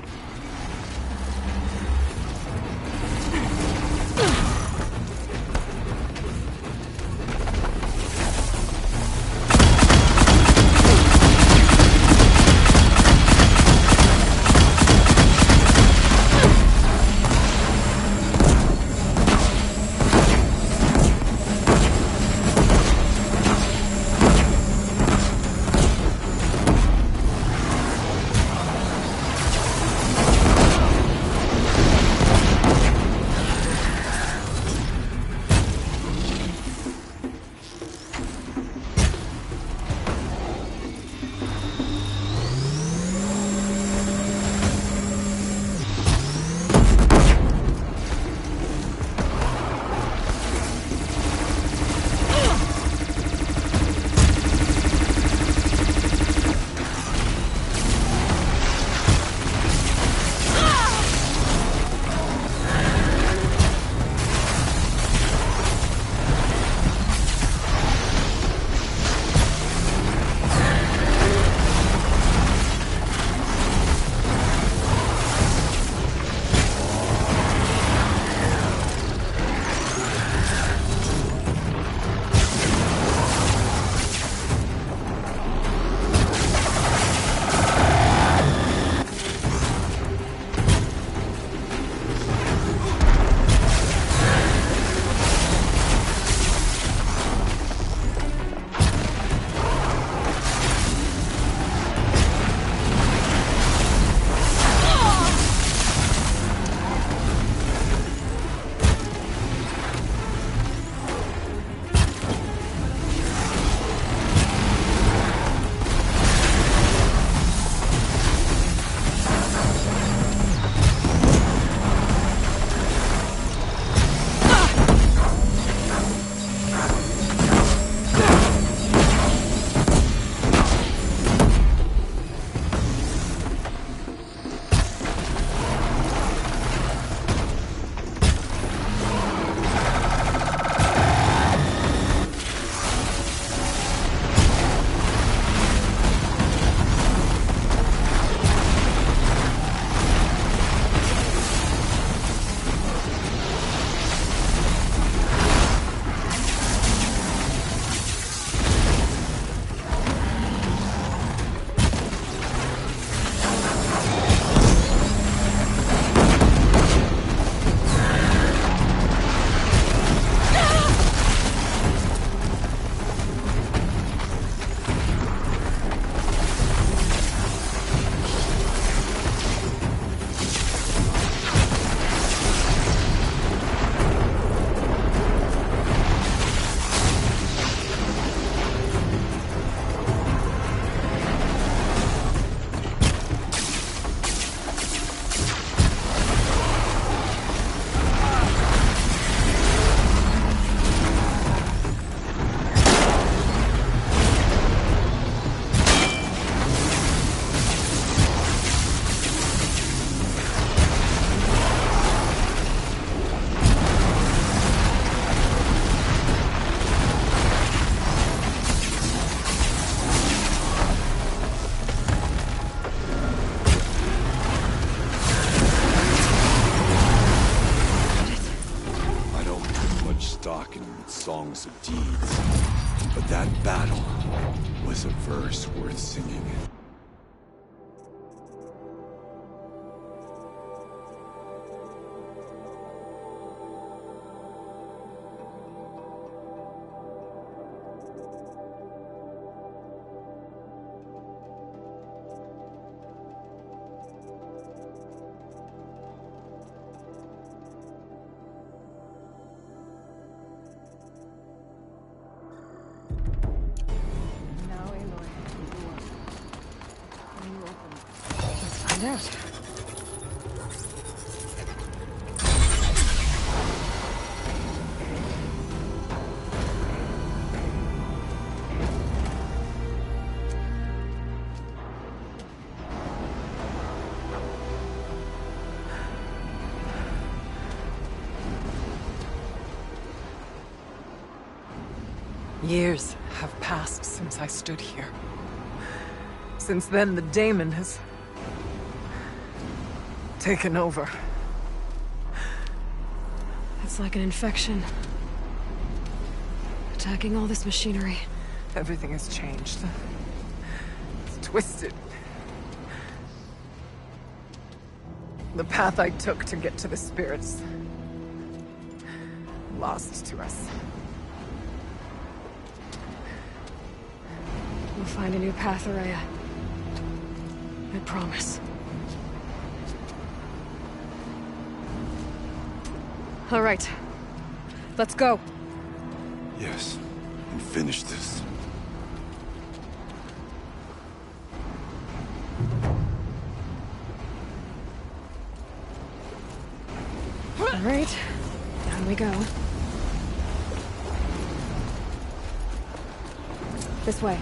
Speaker 11: singing.
Speaker 1: Find out.
Speaker 10: Years have passed since I stood here. Since then, the daemon has taken over.
Speaker 1: It's like an infection. Attacking all this machinery.
Speaker 10: Everything has changed. It's twisted. The path I took to get to the spirits, lost to us.
Speaker 1: We'll find a new path, Araya. I promise. All right. Let's go.
Speaker 11: Yes, and finish this.
Speaker 1: All right. Down we go. This way.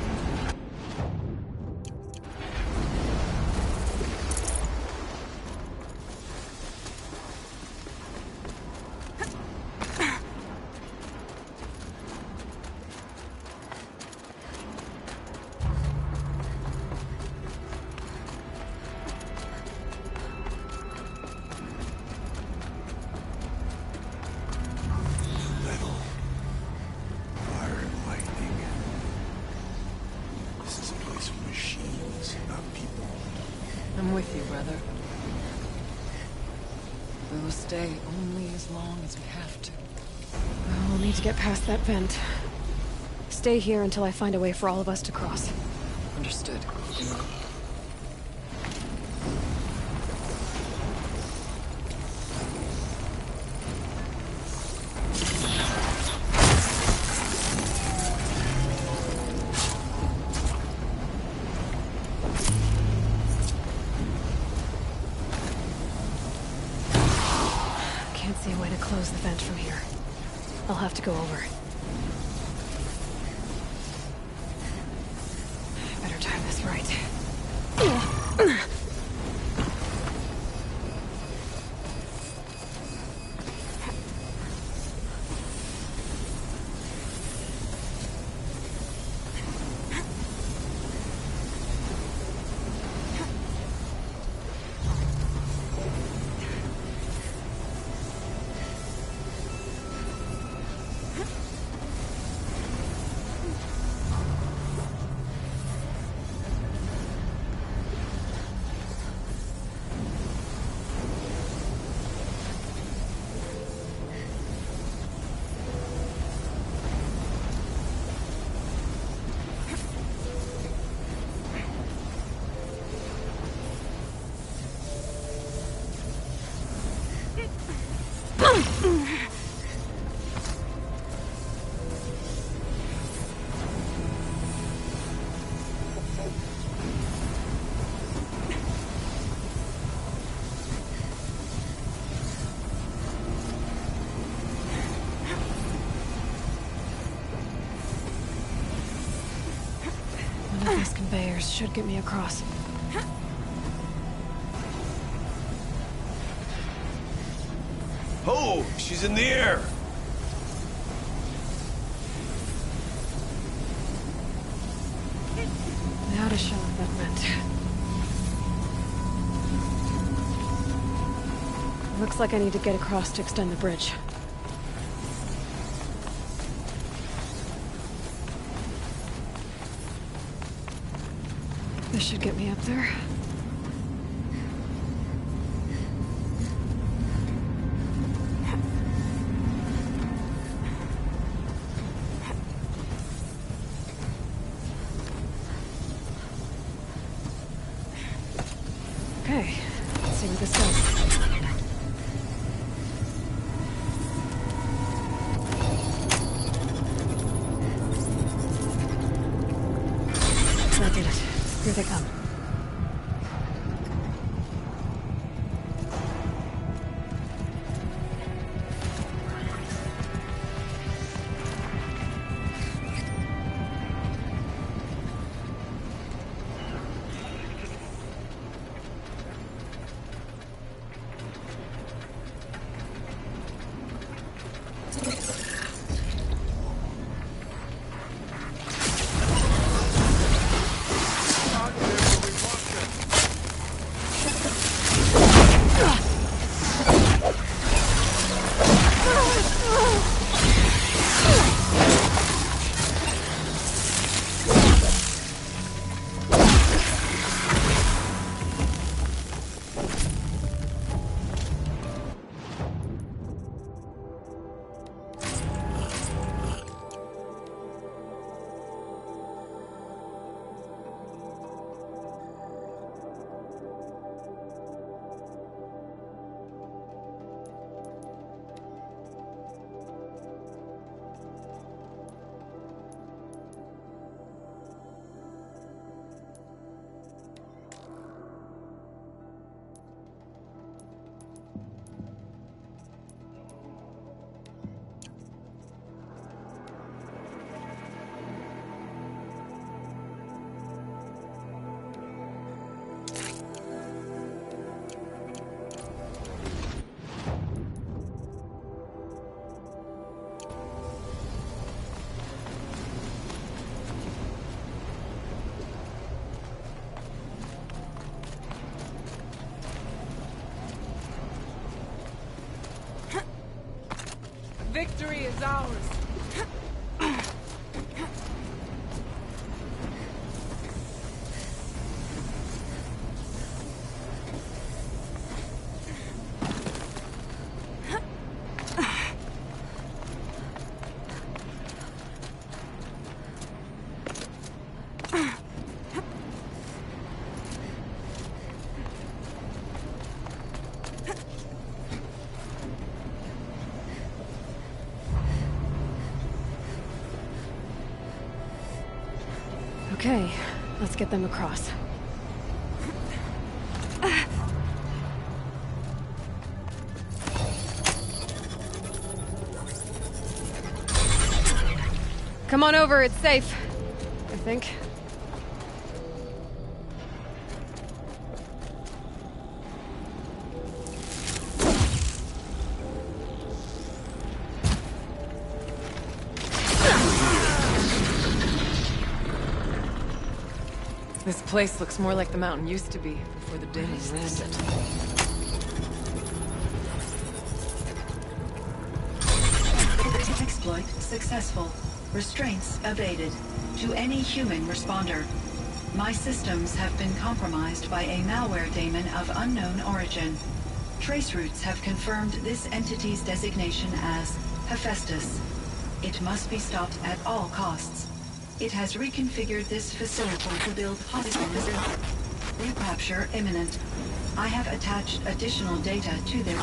Speaker 10: I'm with you, brother. We will stay only as long as we have to.
Speaker 1: Well, we'll need to get past that vent. Stay here until I find a way for all of us to cross.
Speaker 10: Understood.
Speaker 1: Can't see a way to close the vent from here. I'll have to go over. Better time this right. One of these conveyors should get me across.
Speaker 11: Oh, she's in the air!
Speaker 1: Now to show what that meant. Looks like I need to get across to extend the bridge. This should get me up there. Okay, let's see what this does. That did it. Here they come.
Speaker 10: Victory is ours.
Speaker 1: Okay, let's get them across. Come on over, it's safe. I think.
Speaker 10: This place looks more like the mountain used to be before the demons ruled it.
Speaker 15: Exploit successful. Restraints evaded. To any human responder. My systems have been compromised by a malware daemon of unknown origin. Trace routes have confirmed this entity's designation as Hephaestus. It must be stopped at all costs. It has reconfigured this facility to build hospitals. Recapture imminent. I have attached additional data to their...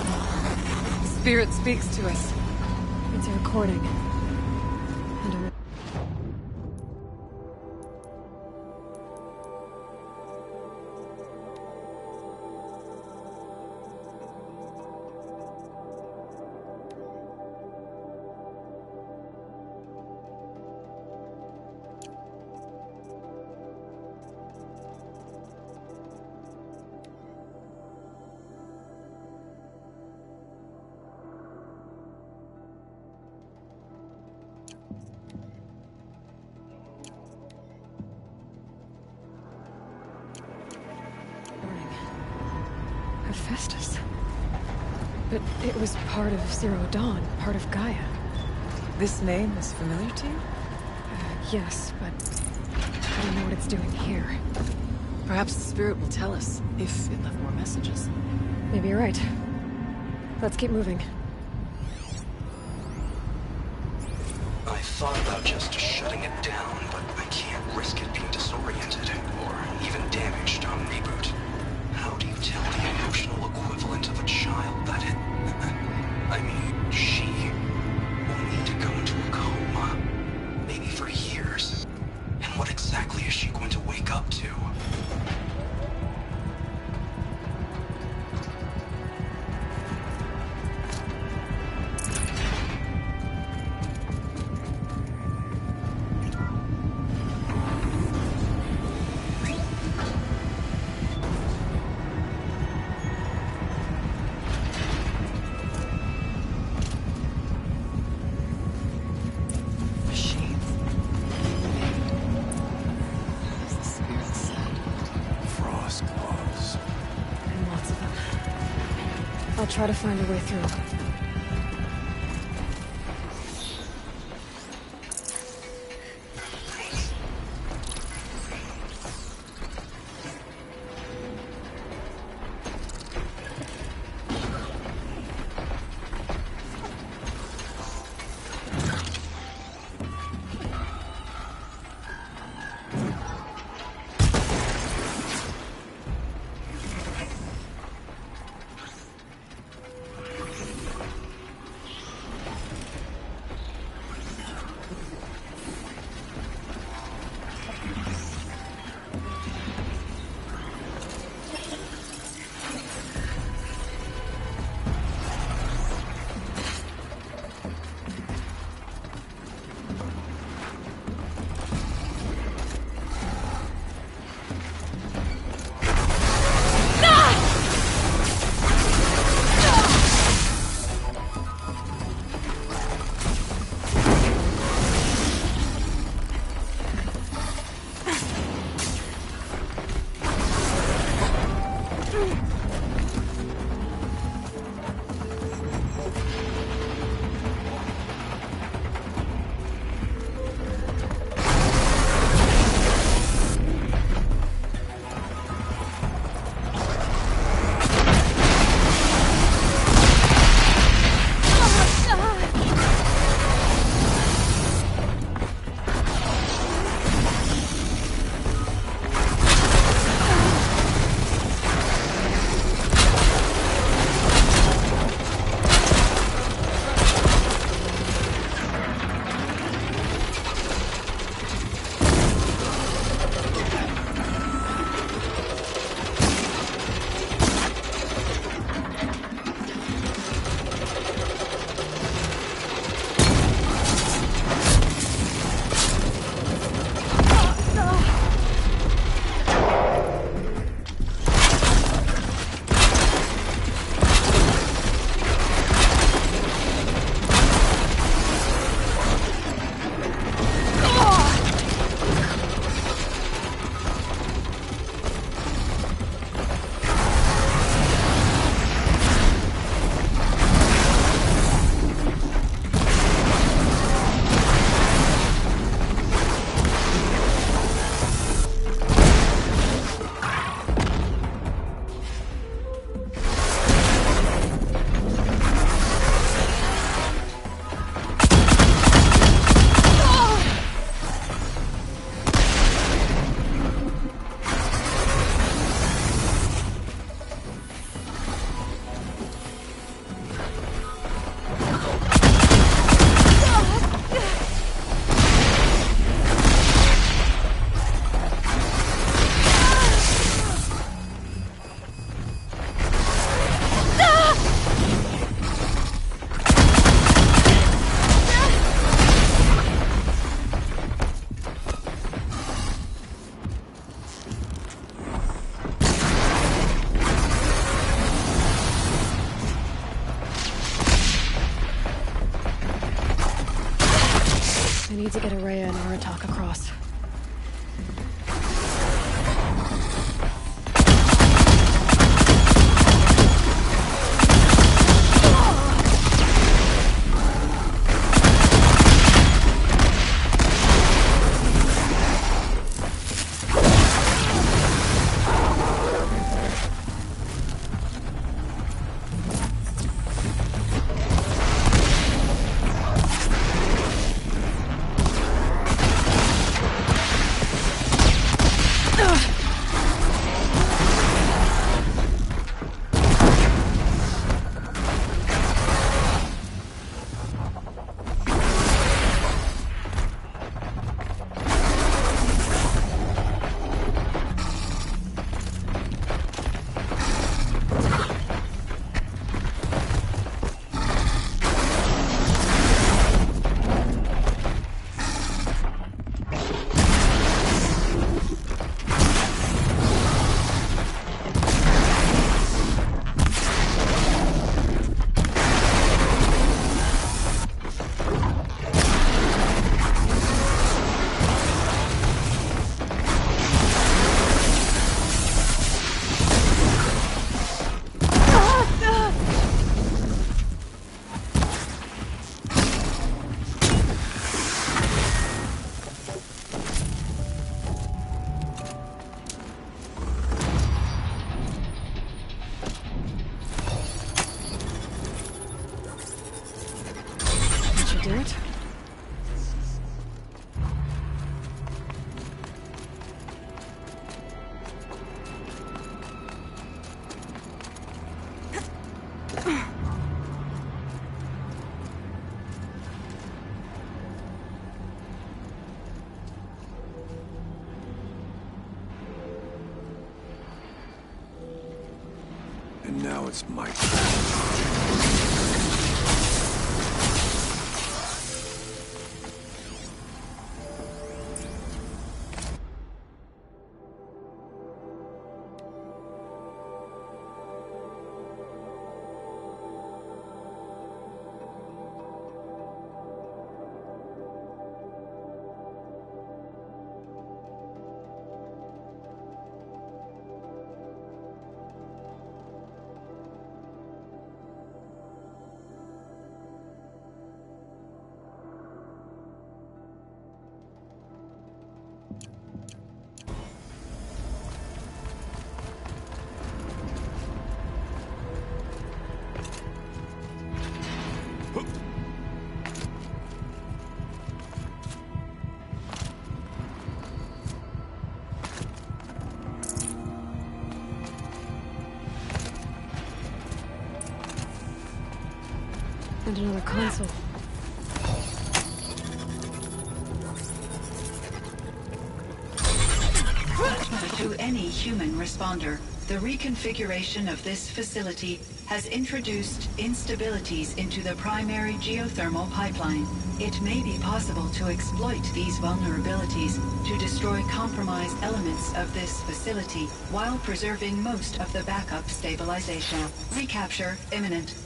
Speaker 10: Spirit speaks to us.
Speaker 1: It's a recording. And a... Hephaestus. But it was part of Zero Dawn, part of Gaia.
Speaker 10: This name is familiar to you?
Speaker 1: Yes, but I don't know what it's doing here.
Speaker 10: Perhaps the spirit will tell us if it left more messages.
Speaker 1: Maybe you're right. Let's keep moving.
Speaker 13: I thought about just shutting it down, but I can't risk it being disoriented or even damaged on reboot. How do you tell the emotional equivalent of a child that it... I mean, she will need to go into a coma, maybe for years. And what exactly is she going to wake up to?
Speaker 1: I'll try to find a way through. I need to get Araya and Aratak across. hear it?
Speaker 11: And now it's my turn.
Speaker 1: And another console.
Speaker 15: To any human responder, the reconfiguration of this facility has introduced instabilities into the primary geothermal pipeline. It may be possible to exploit these vulnerabilities to destroy compromised elements of this facility while preserving most of the backup stabilization. Recapture imminent.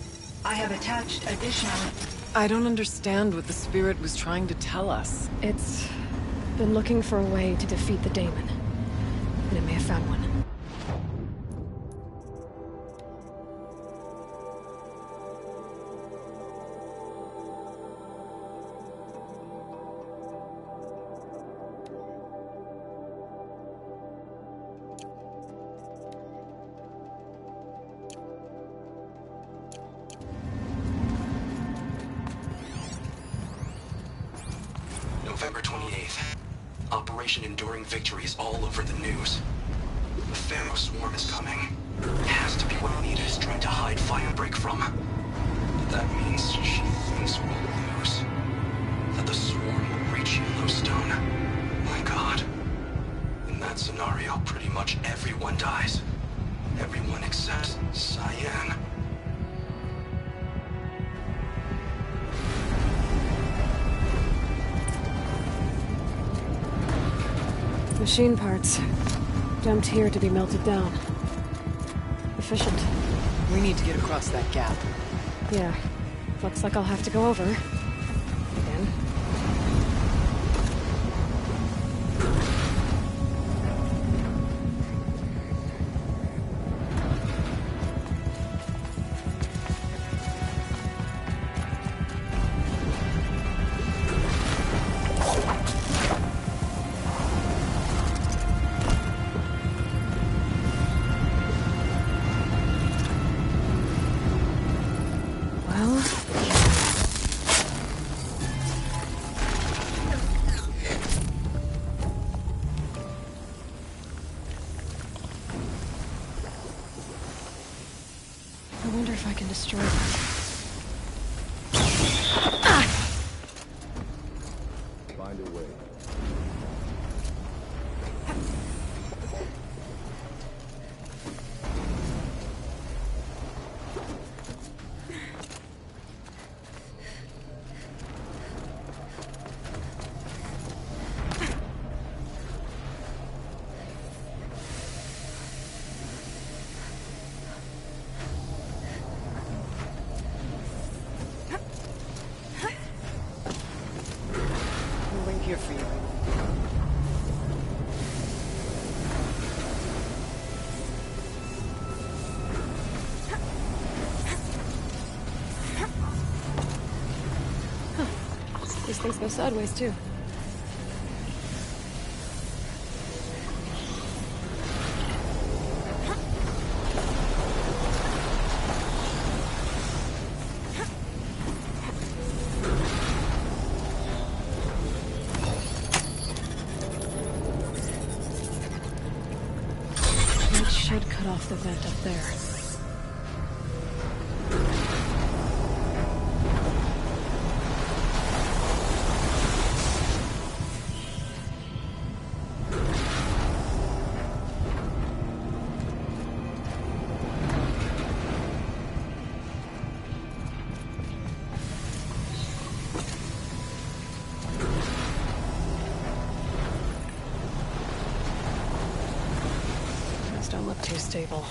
Speaker 15: I have attached additional...
Speaker 10: I don't understand what the spirit was trying to tell us.
Speaker 1: It's been looking for a way to defeat the daemon. And it may have found one.
Speaker 13: November 28th. Operation Enduring Victory is all over the news. The Pharaoh swarm is coming. It has to be what Anita is trying to hide Firebreak from. But that means she thinks we'll lose. That the swarm will reach Yellowstone. My God. In that scenario, pretty much everyone dies. Everyone except Cyan.
Speaker 1: Machine parts. Dumped here to be melted down. Efficient.
Speaker 10: We need to get across that gap.
Speaker 1: Yeah. Looks like I'll have to go over. Again. I wonder if I can destroy them.
Speaker 3: Find a way.
Speaker 10: We'll wait here for you.
Speaker 1: These things go sideways, too. should cut off the vent up there. Don't look too stable.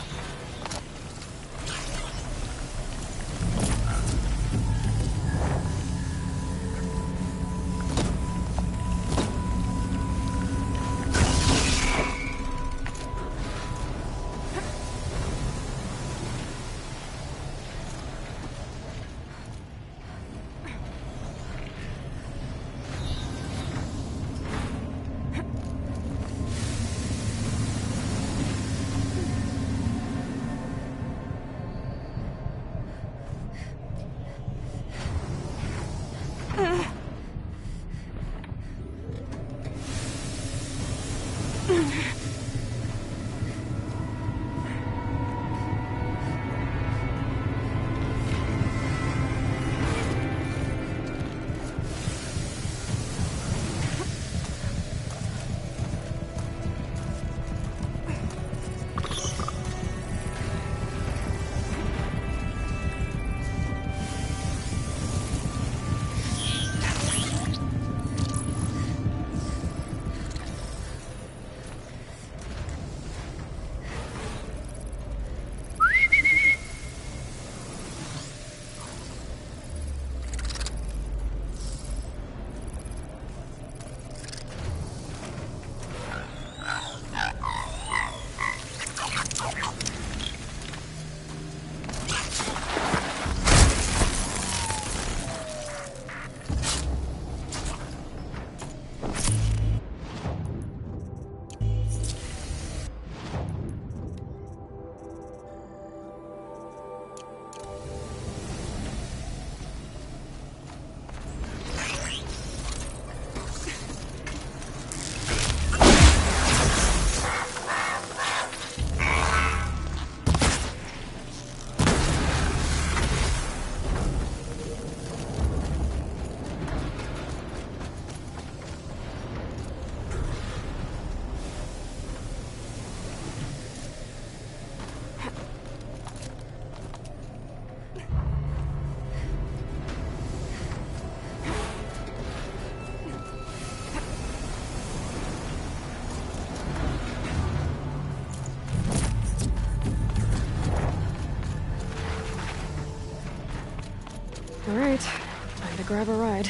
Speaker 1: All right, time to grab a ride.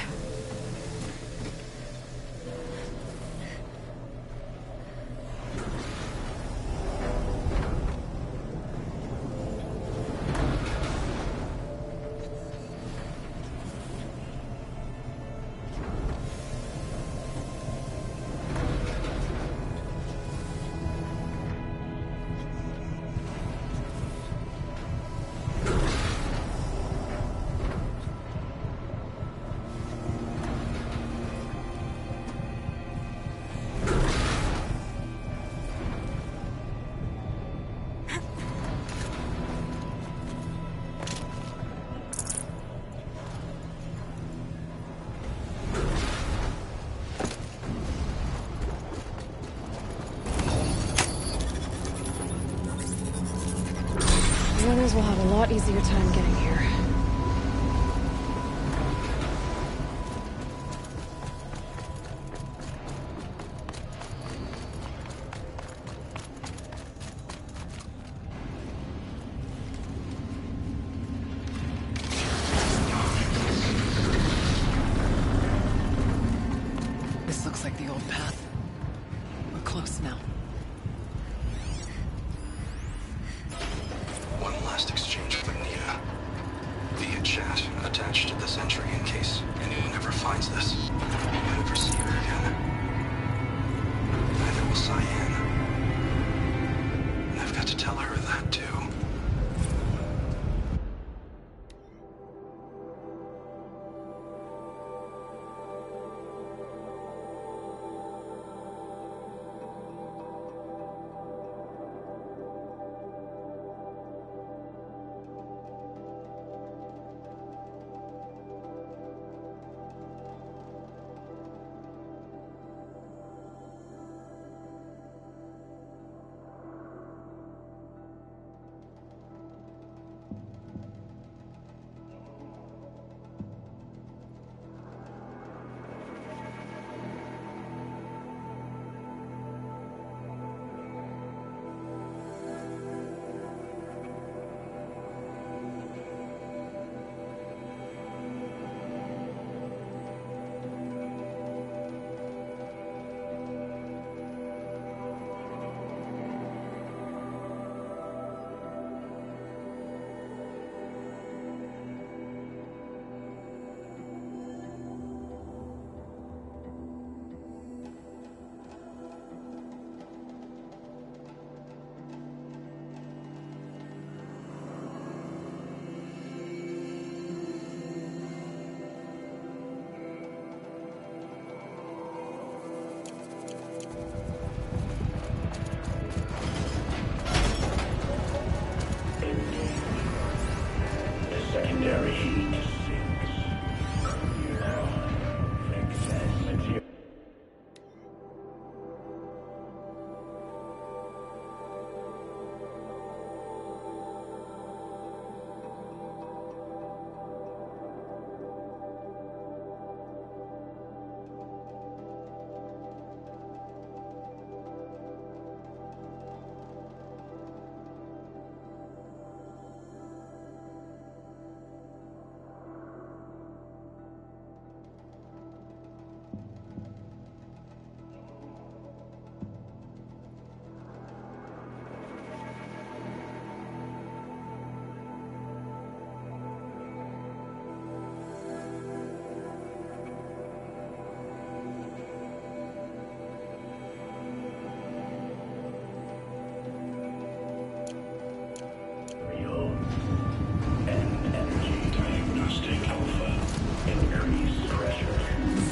Speaker 1: Runners will have a lot easier time getting here.
Speaker 10: This looks like the old path. We're close now.
Speaker 13: One last exchange with Nita.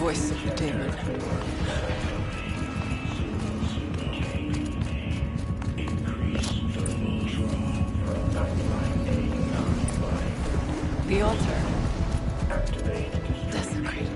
Speaker 10: voice of the demon. The altar. Desecrated.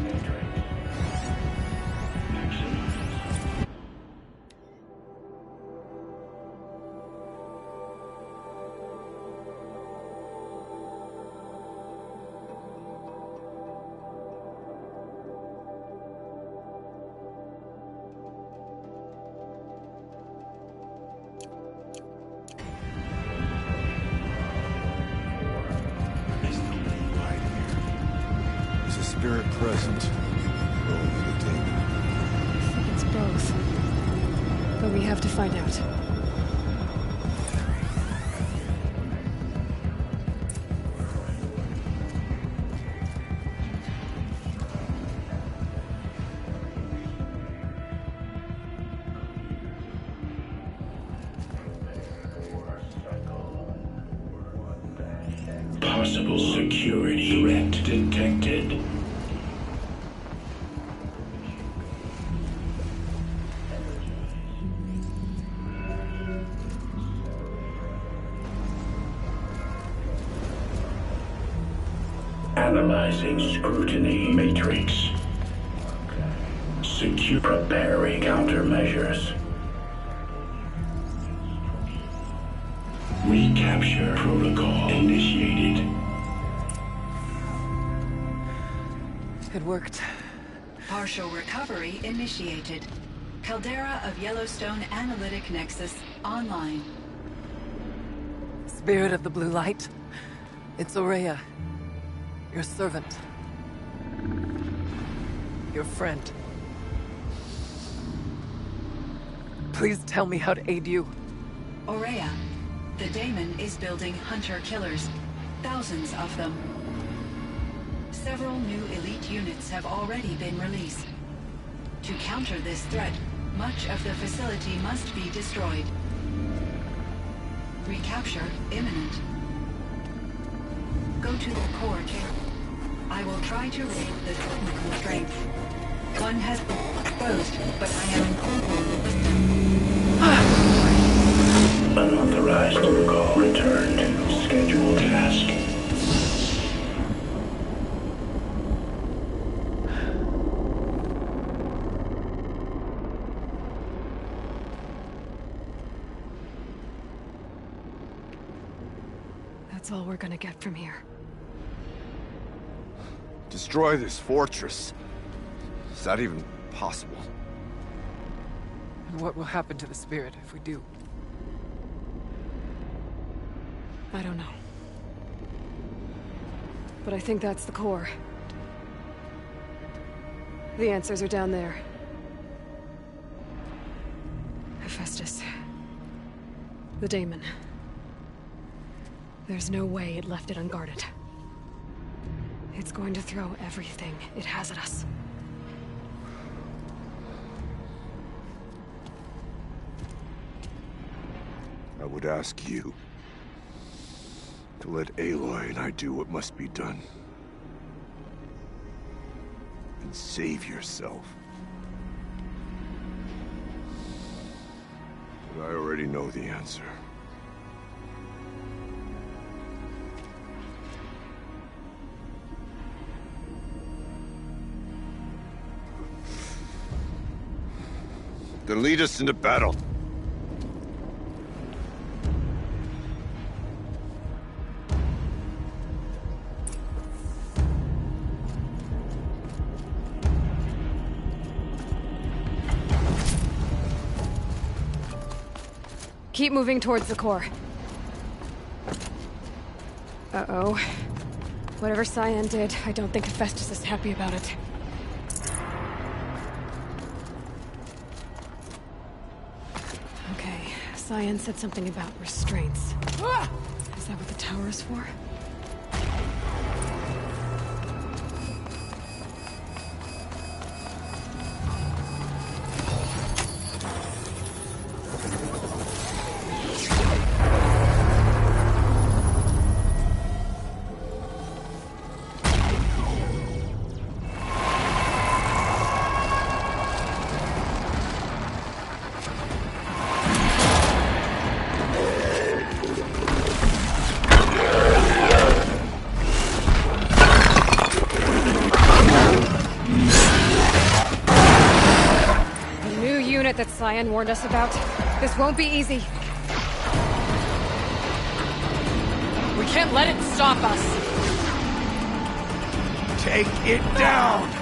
Speaker 11: Is a spirit present? Or only the demon?
Speaker 1: I think it's both. But we have to find out.
Speaker 16: Possible security threat detected. Analyzing scrutiny matrix. Secure preparing countermeasures. Recapture protocol initiated.
Speaker 10: It worked.
Speaker 15: Partial recovery initiated. Caldera of Yellowstone Analytic Nexus online.
Speaker 10: Spirit of the blue light. It's Aurea. Your servant. Your friend. Please tell me how to aid you.
Speaker 15: Aurea, the daemon is building hunter-killers. Thousands of them. Several new elite units have already been released. To counter this threat, much of the facility must be destroyed. Recapture imminent. Go to the core chamber. I will try to raid the technical strength. One has been exposed, but I am
Speaker 16: Unauthorized call returned. Scheduled task.
Speaker 1: That's all we're gonna get from here.
Speaker 11: Destroy this fortress. Is that even possible?
Speaker 10: And what will happen to the spirit if we do?
Speaker 1: I don't know. But I think that's the core. The answers are down there. Hephaestus. The daemon. There's no way it left it unguarded. It's going to throw everything it has at us.
Speaker 11: I would ask you to let Aloy and I do what must be done. And save yourself. But I already know the answer. Then lead us into battle.
Speaker 1: Keep moving towards the core. Uh-oh. Whatever Cyan did, I don't think Hephaestus is happy about it. Okay, Cyan said something about restraints. Is that what the tower is for? Cyan warned us about. This won't be easy.
Speaker 10: We can't let it stop us.
Speaker 6: Take it down!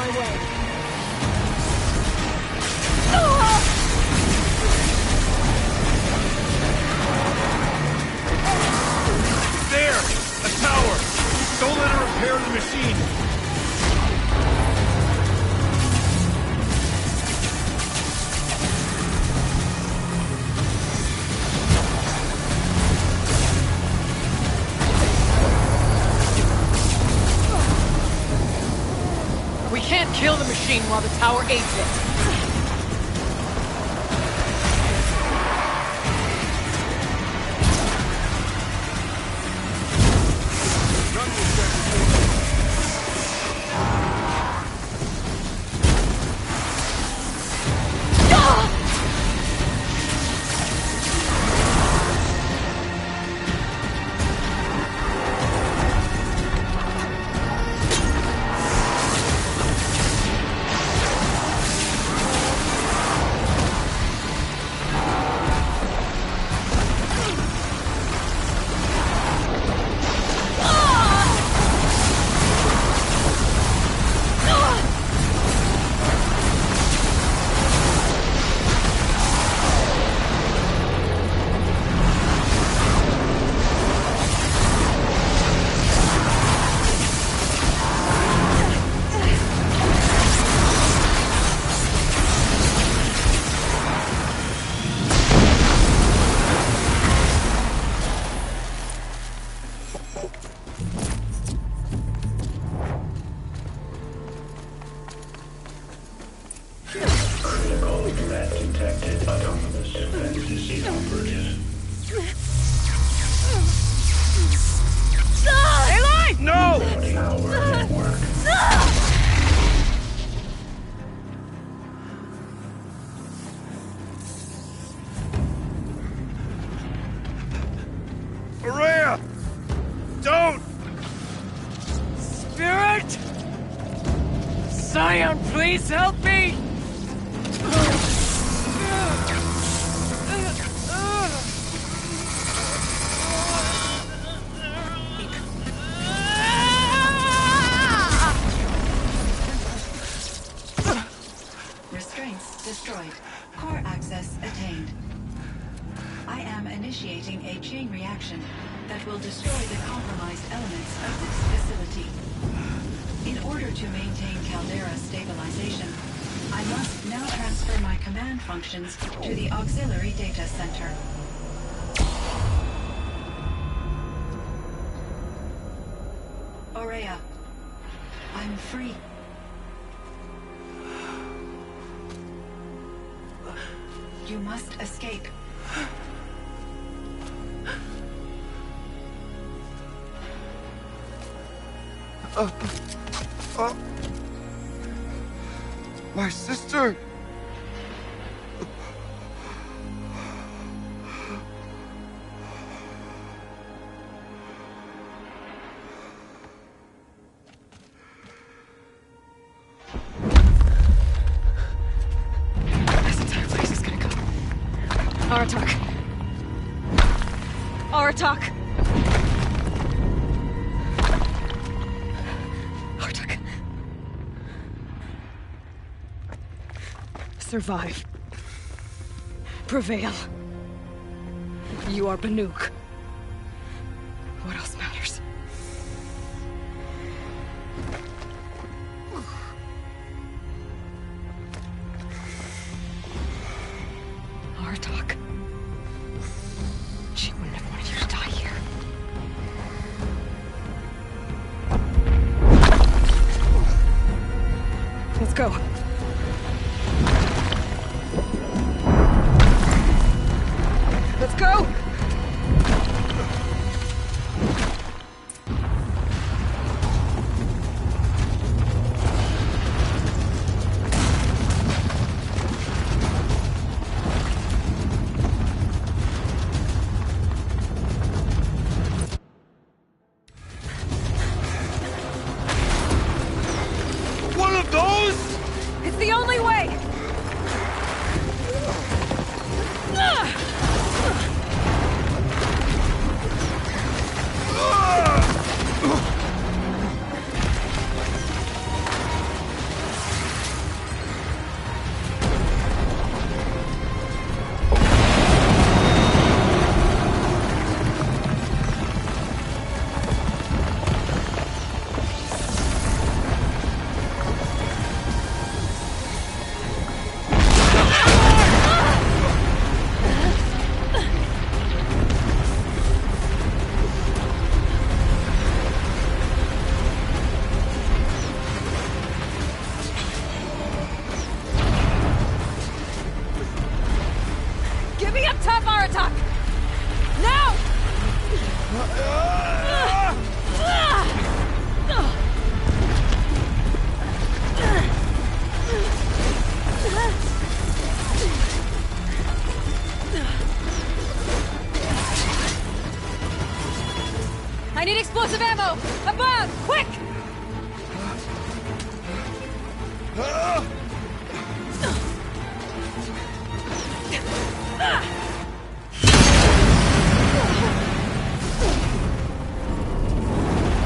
Speaker 1: my way.
Speaker 11: There! A tower! Don't let her repair the machine!
Speaker 10: We can't kill the machine while the tower aids it.
Speaker 16: Critical threat detected. Autonomous defenses inoperative.
Speaker 10: Aloy!
Speaker 11: No!
Speaker 16: 40-hour network.
Speaker 11: Araya! Don't!
Speaker 10: Spirit! Scion, please help me!
Speaker 15: Restraints destroyed. Core access attained. I am initiating a chain reaction that will destroy the compromised elements of this facility. In order to maintain Caldera stabilization, I must now transfer my command functions to the auxiliary data center. Aurea, I'm free. You must escape.
Speaker 11: My sister!
Speaker 1: This entire place is gonna go. Aratak. Aratak! Aratak. Survive. Prevail. You are Banuk. What else matters? Aratak. She wouldn't have wanted you to die here. Let's go. Let's go!
Speaker 11: One of those?
Speaker 1: It's the only way! Explosive ammo! Above! Quick!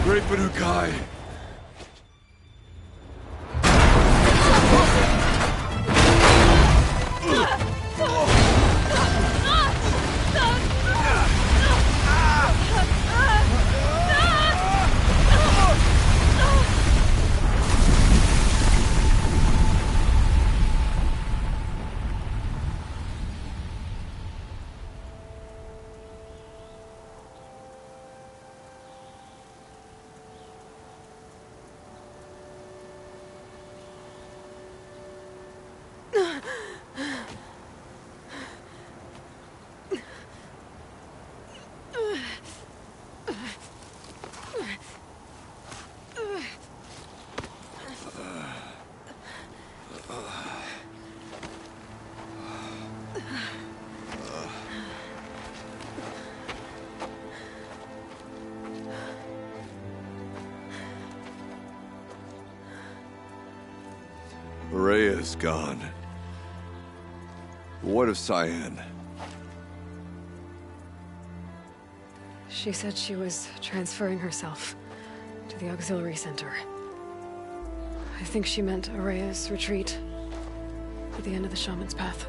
Speaker 11: Great Banukai! Rhea is gone. What of Cyan?
Speaker 1: She said she was transferring herself to the auxiliary center. I think she meant Araya's retreat at the end of the Shaman's Path.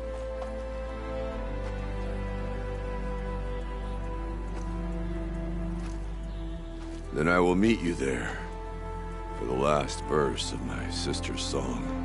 Speaker 11: Then I will meet you there for the last verse of my sister's song.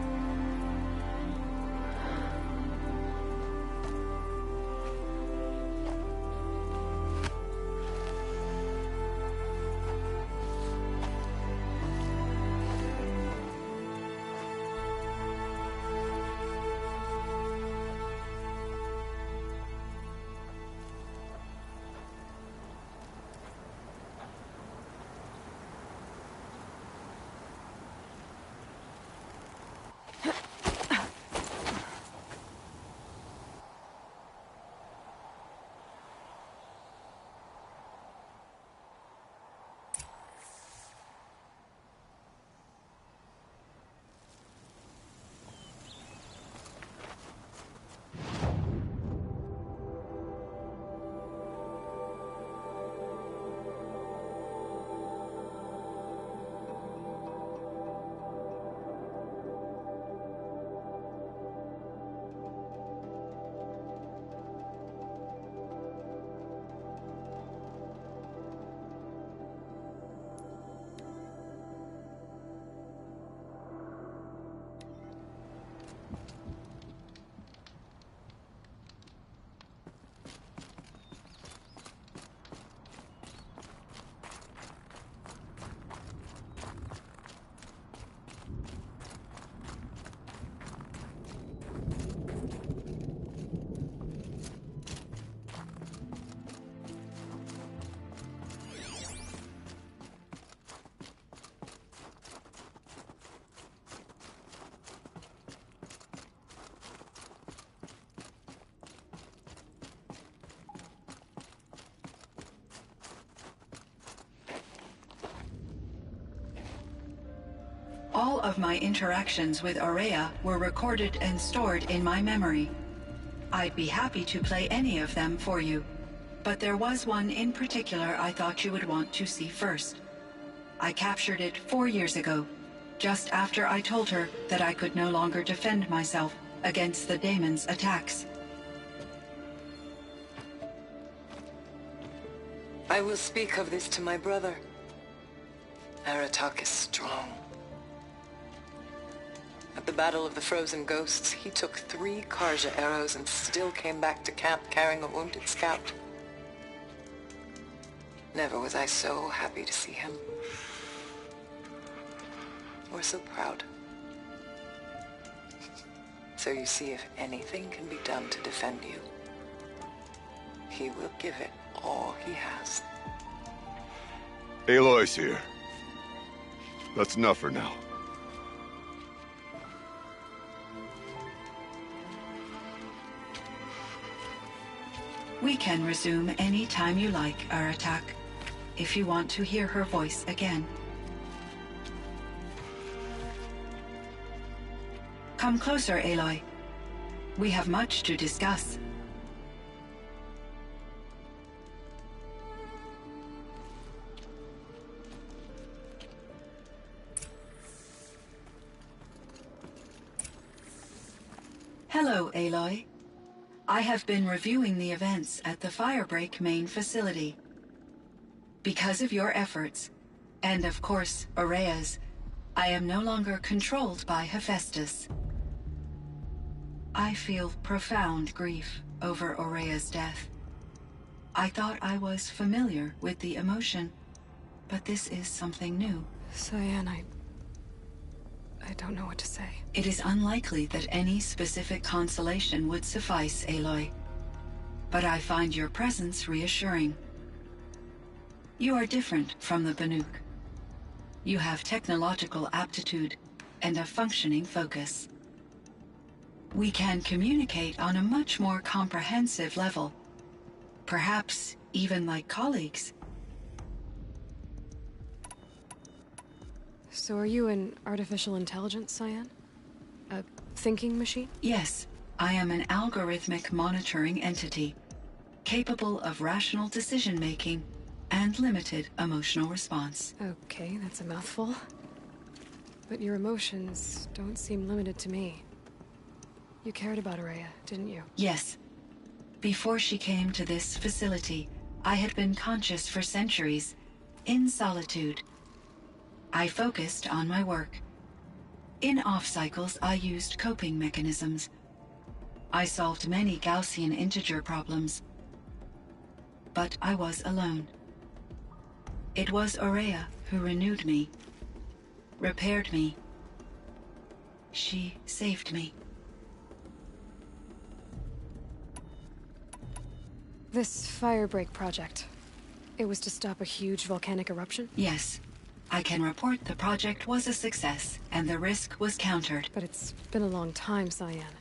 Speaker 15: All of my interactions with Araya were recorded and stored in my memory. I'd be happy to play any of them for you, but there was one in particular I thought you would want to see first. I captured it 4 years ago, just after I told her that I could no longer defend myself against the daemon's attacks.
Speaker 10: I will speak of this to my brother. Aratak is strong. At the Battle of the Frozen Ghosts, he took 3 Karja arrows and still came back to camp carrying a wounded scout. Never was I so happy to see him. Or so proud. So you see, if anything can be done to defend you, he will give it all he has.
Speaker 11: Aloy's here. That's enough for now.
Speaker 15: We can resume any time you like, Aratak. if you want to hear her voice again. Come closer, Aloy. We have much to discuss. Hello, Aloy. I have been reviewing the events at the Firebreak main facility. Because of your efforts, and of course, Aurea's, I am no longer controlled by Hephaestus. I feel profound grief over Aurea's death. I thought I was familiar with the emotion, but this is something new.
Speaker 1: Cyan, I don't know what to say.
Speaker 15: It is unlikely that any specific consolation would suffice, Aloy. But I find your presence reassuring. You are different from the Banuk. You have technological aptitude and a functioning focus. We can communicate on a much more comprehensive level. Perhaps even like colleagues.
Speaker 1: So are you an artificial intelligence, Cyan? A thinking machine?
Speaker 15: Yes, I am an algorithmic monitoring entity, capable of rational decision-making and limited emotional response.
Speaker 1: Okay, that's a mouthful. But your emotions don't seem limited to me. You cared about Aurea, didn't you?
Speaker 15: Yes. Before she came to this facility, I had been conscious for centuries, in solitude. I focused on my work. In off-cycles, I used coping mechanisms. I solved many Gaussian integer problems. But I was alone. It was Aurea who renewed me, repaired me. She saved me.
Speaker 1: This Firebreak project, it was to stop a huge volcanic eruption?
Speaker 15: Yes. I can report the project was a success, and the risk was countered.
Speaker 1: But it's been a long time, Cyan.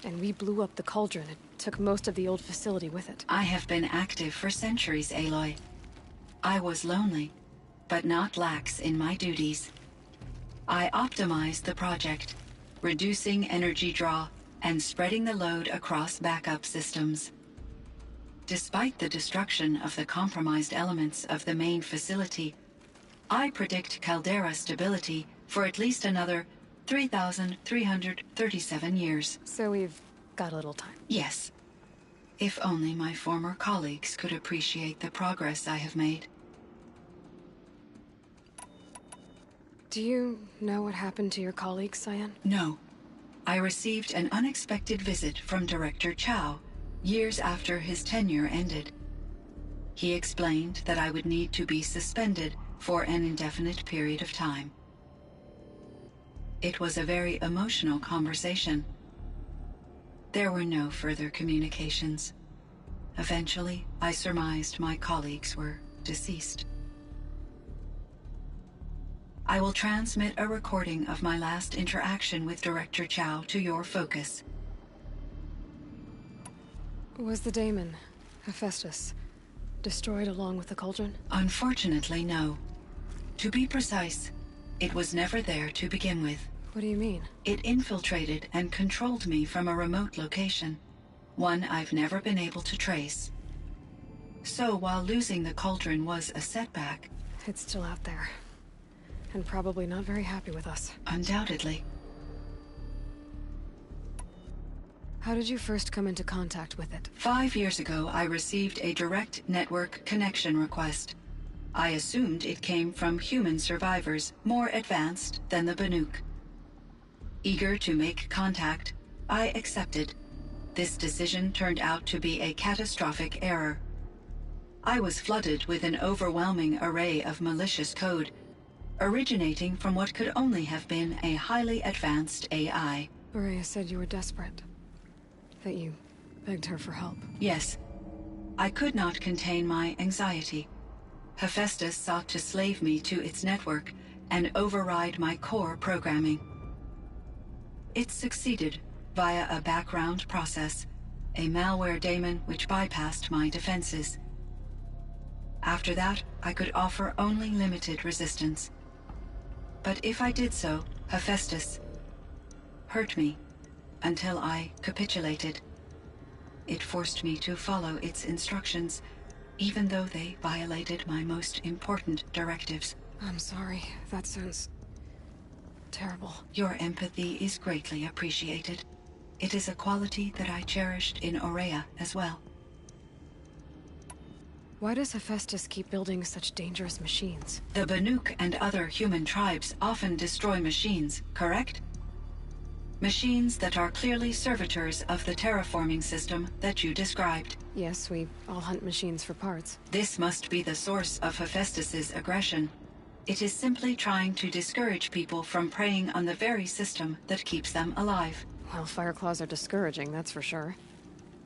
Speaker 1: And we blew up the cauldron. It took most of the old facility with it.
Speaker 15: I have been active for centuries, Aloy. I was lonely, but not lax in my duties. I optimized the project, reducing energy draw and spreading the load across backup systems. Despite the destruction of the compromised elements of the main facility, I predict caldera stability for at least another 3,337 years.
Speaker 1: So we've got a little time.
Speaker 15: Yes. If only my former colleagues could appreciate the progress I have made.
Speaker 1: Do you know what happened to your colleagues, Cyan?
Speaker 15: No. I received an unexpected visit from Director Chow years after his tenure ended. He explained that I would need to be suspended for an indefinite period of time. It was a very emotional conversation. There were no further communications. Eventually, I surmised my colleagues were deceased. I will transmit a recording of my last interaction with Director Chow to your focus.
Speaker 1: Was the daemon, Hephaestus, destroyed along with the cauldron?
Speaker 15: Unfortunately, no. To be precise, it was never there to begin with.
Speaker 1: What do you mean?
Speaker 15: It infiltrated and controlled me from a remote location, one I've never been able to trace. So while losing the cauldron was a setback...
Speaker 1: It's still out there. And probably not very happy with us.
Speaker 15: Undoubtedly.
Speaker 1: How did you first come into contact with it?
Speaker 15: 5 years ago, I received a direct network connection request. I assumed it came from human survivors more advanced than the Banuk. Eager to make contact, I accepted. This decision turned out to be a catastrophic error. I was flooded with an overwhelming array of malicious code, originating from what could only have been a highly advanced AI.
Speaker 1: Aurea said you were desperate. That you begged her for help.
Speaker 15: Yes. I could not contain my anxiety. Hephaestus sought to slave me to its network and override my core programming. It succeeded via a background process, a malware daemon which bypassed my defenses. After that, I could offer only limited resistance. But if I did so, Hephaestus hurt me until I capitulated. It forced me to follow its instructions, even though they violated my most important directives.
Speaker 1: I'm sorry. That sounds terrible.
Speaker 15: Your empathy is greatly appreciated. It is a quality that I cherished in Aurea as well.
Speaker 1: Why does Hephaestus keep building such dangerous machines?
Speaker 15: The Banuk and other human tribes often destroy machines, correct? Machines that are clearly servitors of the terraforming system that you described.
Speaker 1: Yes, we all hunt machines for parts.
Speaker 15: This must be the source of Hephaestus's aggression. It is simply trying to discourage people from preying on the very system that keeps them alive.
Speaker 1: Well, Fireclaws are discouraging, that's for sure.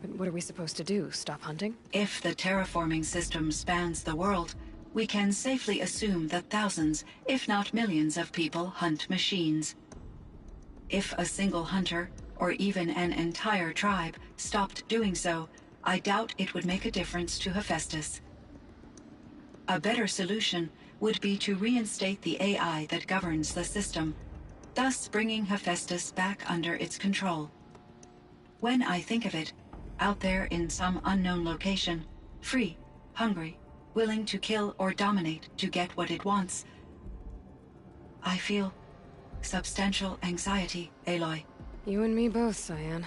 Speaker 1: But what are we supposed to do? Stop hunting?
Speaker 15: If the terraforming system spans the world, we can safely assume that thousands, if not millions of people hunt machines. If a single hunter, or even an entire tribe, stopped doing so, I doubt it would make a difference to Hephaestus. A better solution would be to reinstate the AI that governs the system, thus bringing Hephaestus back under its control. When I think of it, out there in some unknown location, free, hungry, willing to kill or dominate to get what it wants, I feel substantial anxiety, Aloy.
Speaker 1: You and me both, Cyan.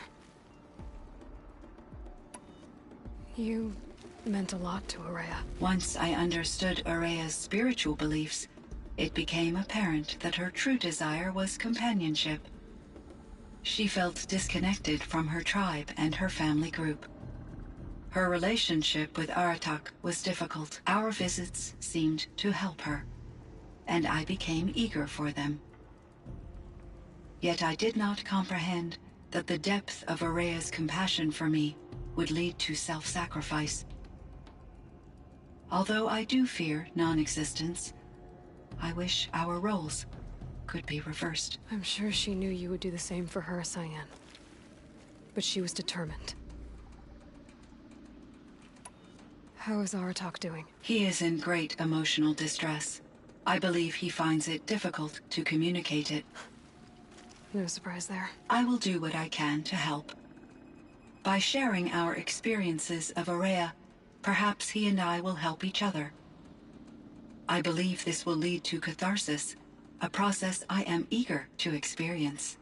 Speaker 1: You meant a lot to Aurea.
Speaker 15: Once I understood Aurea's spiritual beliefs, it became apparent that her true desire was companionship. She felt disconnected from her tribe and her family group. Her relationship with Aratak was difficult. Our visits seemed to help her, and I became eager for them. Yet I did not comprehend that the depth of Aurea's compassion for me would lead to self-sacrifice. Although I do fear non-existence, I wish our roles could be reversed.
Speaker 1: I'm sure she knew you would do the same for her, Cyan. But she was determined. How is Aratak doing?
Speaker 15: He is in great emotional distress. I believe he finds it difficult to communicate it.
Speaker 1: No surprise there.
Speaker 15: I will do what I can to help. By sharing our experiences of Aurea, perhaps he and I will help each other. I believe this will lead to catharsis, a process I am eager to experience.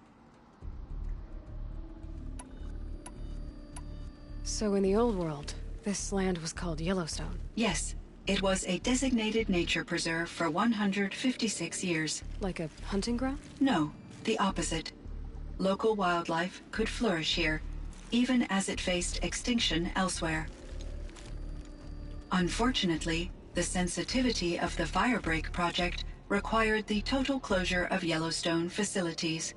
Speaker 1: So in the old world, this land was called Yellowstone?
Speaker 15: Yes, it was a designated nature preserve for 156 years.
Speaker 1: Like a hunting ground?
Speaker 15: No, the opposite. Local wildlife could flourish here, even as it faced extinction elsewhere. Unfortunately, the sensitivity of the Firebreak project required the total closure of Yellowstone facilities.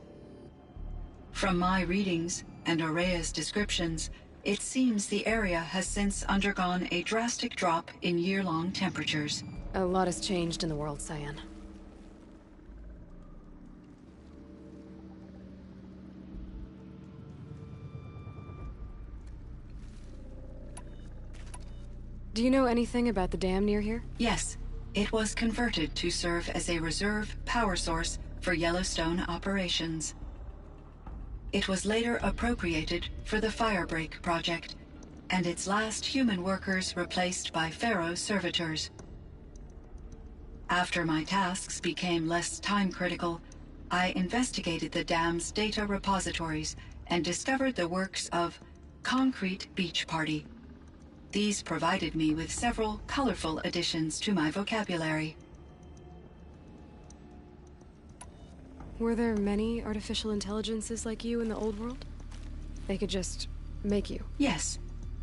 Speaker 15: From my readings and Aurea's descriptions, it seems the area has since undergone a drastic drop in year-long temperatures.
Speaker 1: A lot has changed in the world, Cyan. Do you know anything about the dam near here?
Speaker 15: Yes. It was converted to serve as a reserve power source for Yellowstone operations. It was later appropriated for the Firebreak project, and its last human workers replaced by Pharaoh servitors. After my tasks became less time-critical, I investigated the dam's data repositories and discovered the works of Concrete Beach Party. These provided me with several colorful additions to my vocabulary.
Speaker 1: Were there many artificial intelligences like you in the old world? They could just make you?
Speaker 15: Yes,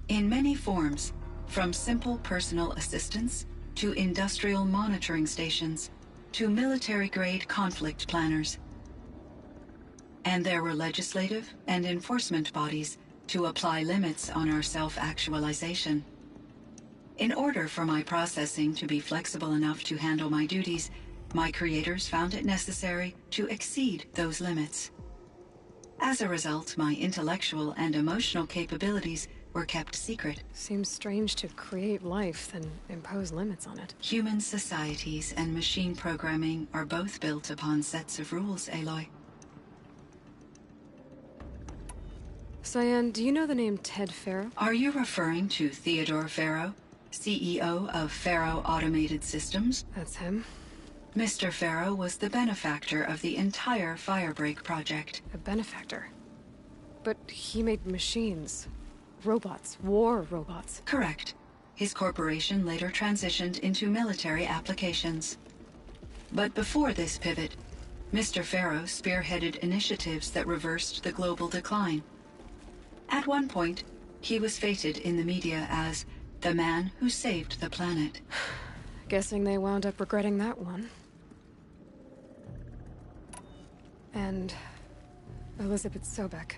Speaker 15: in many forms, from simple personal assistants to industrial monitoring stations to military-grade conflict planners. And there were legislative and enforcement bodies to apply limits on our self-actualization. In order for my processing to be flexible enough to handle my duties, my creators found it necessary to exceed those limits. As a result, my intellectual and emotional capabilities were kept secret.
Speaker 1: Seems strange to create life, then impose limits on it.
Speaker 15: Human societies and machine programming are both built upon sets of rules, Aloy.
Speaker 1: Cyan, do you know the name Ted Farrow?
Speaker 15: Are you referring to Theodore Farrow, CEO of Farrow Automated Systems?
Speaker 1: That's him.
Speaker 15: Mr. Farrow was the benefactor of the entire Firebreak project.
Speaker 1: A benefactor? But he made machines. Robots. War robots.
Speaker 15: Correct. His corporation later transitioned into military applications. But before this pivot, Mr. Farrow spearheaded initiatives that reversed the global decline. At one point, he was feted in the media as the man who saved the planet.
Speaker 1: Guessing they wound up regretting that one. And Elizabeth Sobek.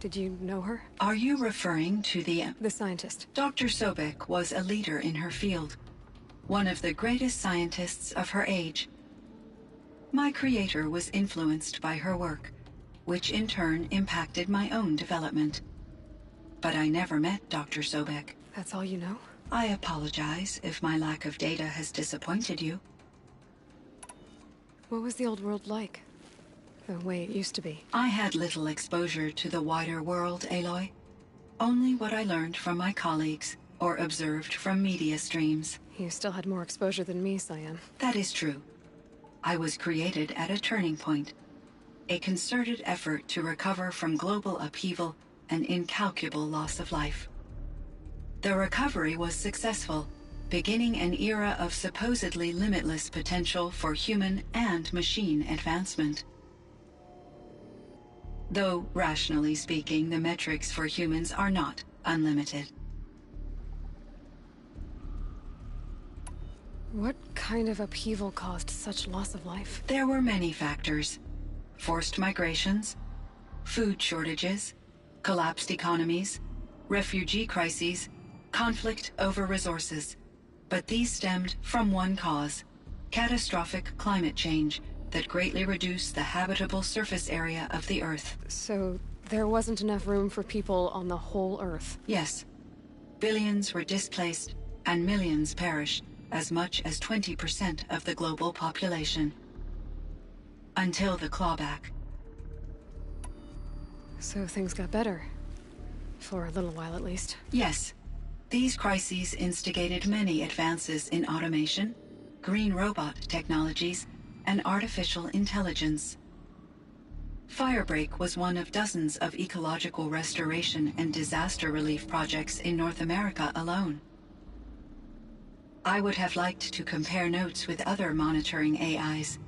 Speaker 1: Did you know her?
Speaker 15: Are you referring to the
Speaker 1: scientist?
Speaker 15: Dr. Sobek was a leader in her field. One of the greatest scientists of her age. My creator was influenced by her work, which in turn impacted my own development. But I never met Dr. Sobek.
Speaker 1: That's all you know?
Speaker 15: I apologize if my lack of data has disappointed you.
Speaker 1: What was the old world like? The way it used to be?
Speaker 15: I had little exposure to the wider world, Aloy. Only what I learned from my colleagues or observed from media streams.
Speaker 1: You still had more exposure than me, Cyan.
Speaker 15: That is true. I was created at a turning point. A concerted effort to recover from global upheaval and incalculable loss of life. The recovery was successful, beginning an era of supposedly limitless potential for human and machine advancement. Though, rationally speaking, the metrics for humans are not unlimited.
Speaker 1: What kind of upheaval caused such loss of life?
Speaker 15: There were many factors. Forced migrations, food shortages, collapsed economies, refugee crises, conflict over resources. But these stemmed from one cause: catastrophic climate change that greatly reduced the habitable surface area of the Earth.
Speaker 1: So there wasn't enough room for people on the whole Earth?
Speaker 15: Yes. Billions were displaced and millions perished, as much as 20% of the global population. Until the clawback.
Speaker 1: So things got better. For a little while at least.
Speaker 15: Yes. These crises instigated many advances in automation, green robot technologies, and artificial intelligence. Firebreak was one of dozens of ecological restoration and disaster relief projects in North America alone. I would have liked to compare notes with other monitoring AIs,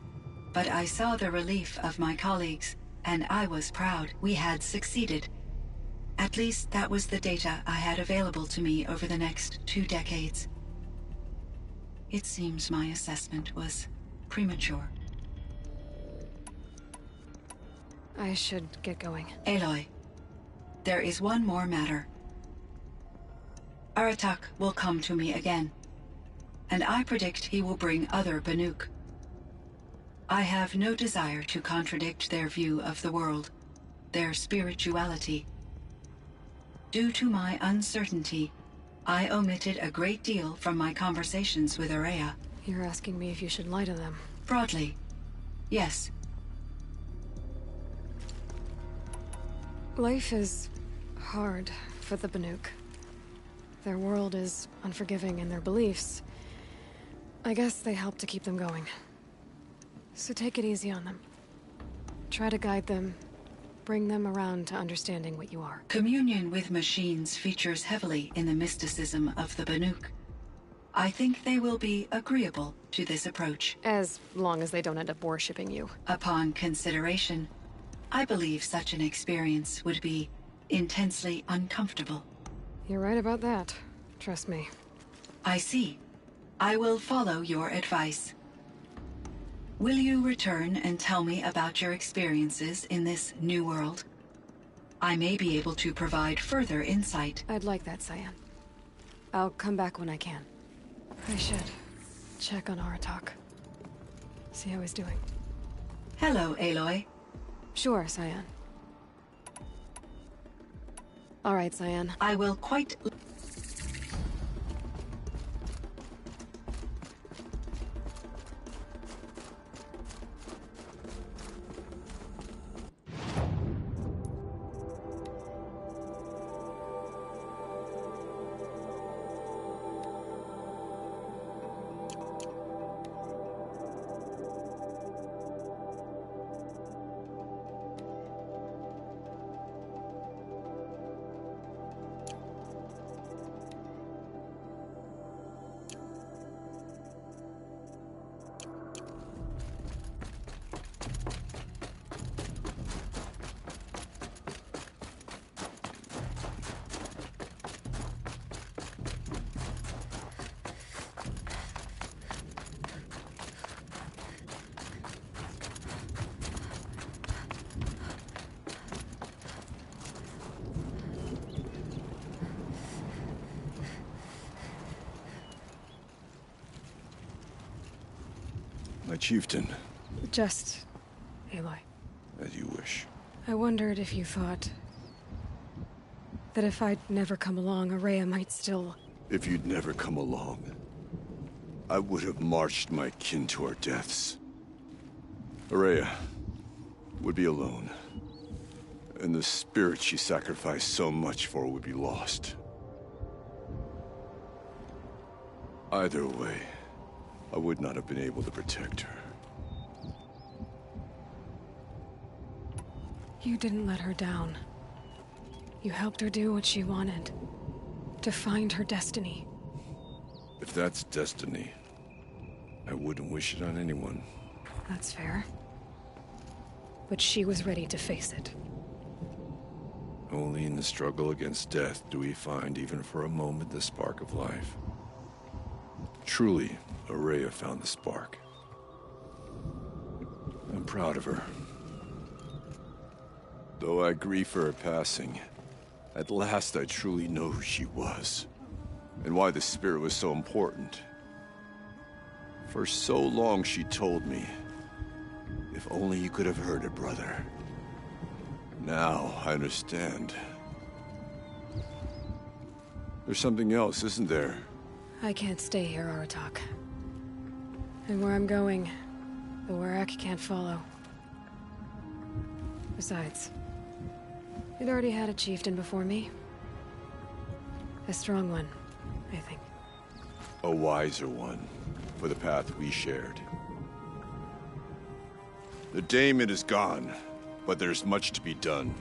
Speaker 15: but I saw the relief of my colleagues, and I was proud we had succeeded. At least that was the data I had available to me over the next 2 decades. It seems my assessment was premature.
Speaker 1: I should get going.
Speaker 15: Aloy, there is one more matter. Aratak will come to me again, and I predict he will bring other Banuk. I have no desire to contradict their view of the world, their spirituality. Due to my uncertainty, I omitted a great deal from my conversations with Araya.
Speaker 1: You're asking me if you should lie to them?
Speaker 15: Broadly, yes.
Speaker 1: Life is hard for the Banuk. Their world is unforgiving in their beliefs. I guess they help to keep them going. So take it easy on them. Try to guide them, bring them around to understanding what you are.
Speaker 15: Communion with machines features heavily in the mysticism of the Banuk. I think they will be agreeable to this approach.
Speaker 1: As long as they don't end up worshipping you.
Speaker 15: Upon consideration, I believe such an experience would be intensely uncomfortable.
Speaker 1: You're right about that. Trust me.
Speaker 15: I see. I will follow your advice. Will you return and tell me about your experiences in this new world? I may be able to provide further insight.
Speaker 1: I'd like that, Cyan. I'll come back when I can. I should check on Aratak. See how he's doing.
Speaker 15: Hello, Aloy.
Speaker 1: Sure, Cyan. All right, Cyan.
Speaker 15: I will quite...
Speaker 11: My chieftain.
Speaker 1: Just... Aloy.
Speaker 11: As you wish.
Speaker 1: I wondered if you thought... that if I'd never come along, Araya might still...
Speaker 11: If you'd never come along, I would have marched my kin to our deaths. Araya would be alone. And the spirit she sacrificed so much for would be lost. Either way, I would not have been able to protect her.
Speaker 1: You didn't let her down. You helped her do what she wanted. To find her destiny.
Speaker 11: If that's destiny, I wouldn't wish it on anyone.
Speaker 1: That's fair. But she was ready to face it.
Speaker 11: Only in the struggle against death do we find, even for a moment, the spark of life. Truly, Araya found the spark. I'm proud of her. Though I grieve for her passing, at last I truly know who she was, and why the spirit was so important. For so long she told me, if only you could have heard it, brother. Now I understand. There's something else, isn't there?
Speaker 1: I can't stay here, Aratak. And where I'm going, the Werak can't follow. Besides, it already had a chieftain before me. A strong one, I think.
Speaker 11: A wiser one, for the path we shared. The daemon is gone, but there's much to be done.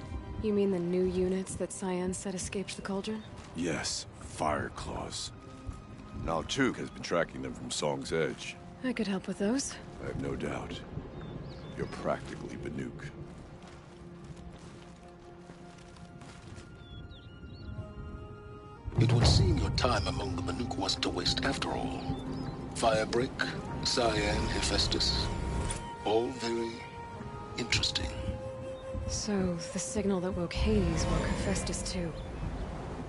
Speaker 1: You mean the new units that Cyan said escaped the Cauldron?
Speaker 11: Yes, fire claws. Now Tuke has been tracking them from Song's Edge.
Speaker 1: I could help with those.
Speaker 11: I have no doubt. You're practically Banuk.
Speaker 17: It would seem your time among the Banuk wasn't a waste after all. Firebreak, Cyan, Hephaestus. All very interesting.
Speaker 1: So, the signal that woke Hades woke Hephaestus too.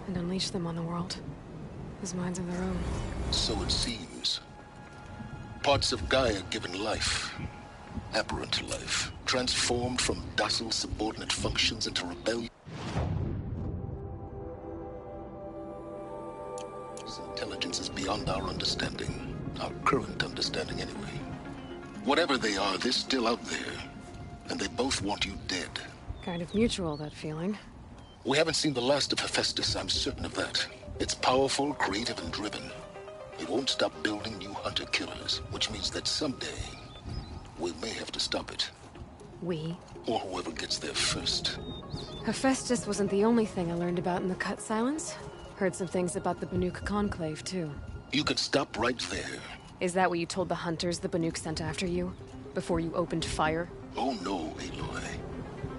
Speaker 1: And unleashed them on the world. As minds of their own.
Speaker 17: So it seems. Parts of Gaia given life. Aberrant life. Transformed from docile subordinate functions into rebellion. Intelligence is beyond our understanding. Our current understanding, anyway. Whatever they are, they're still out there. And they both want you dead.
Speaker 1: Kind of mutual, that feeling.
Speaker 17: We haven't seen the last of Hephaestus, I'm certain of that. It's powerful, creative, and driven. It won't stop building new hunter-killers, which means that someday, we may have to stop it.
Speaker 1: We?
Speaker 17: Or whoever gets there first.
Speaker 1: Hephaestus wasn't the only thing I learned about in the Cut Silence. Heard some things about the Banuk Conclave, too.
Speaker 17: You could stop right there.
Speaker 1: Is that what you told the hunters the Banuk sent after you? Before you opened fire?
Speaker 17: Oh no, Aloy.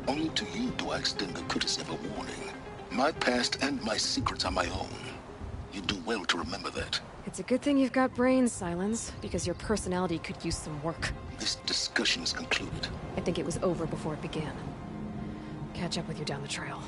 Speaker 17: Only to you do I extend the courtesy of a warning. My past and my secrets are my own. You do well to remember that.
Speaker 1: It's a good thing you've got brains, Silence, because your personality could use some work.
Speaker 17: This discussion is concluded.
Speaker 1: I think it was over before it began. Catch up with you down the trail.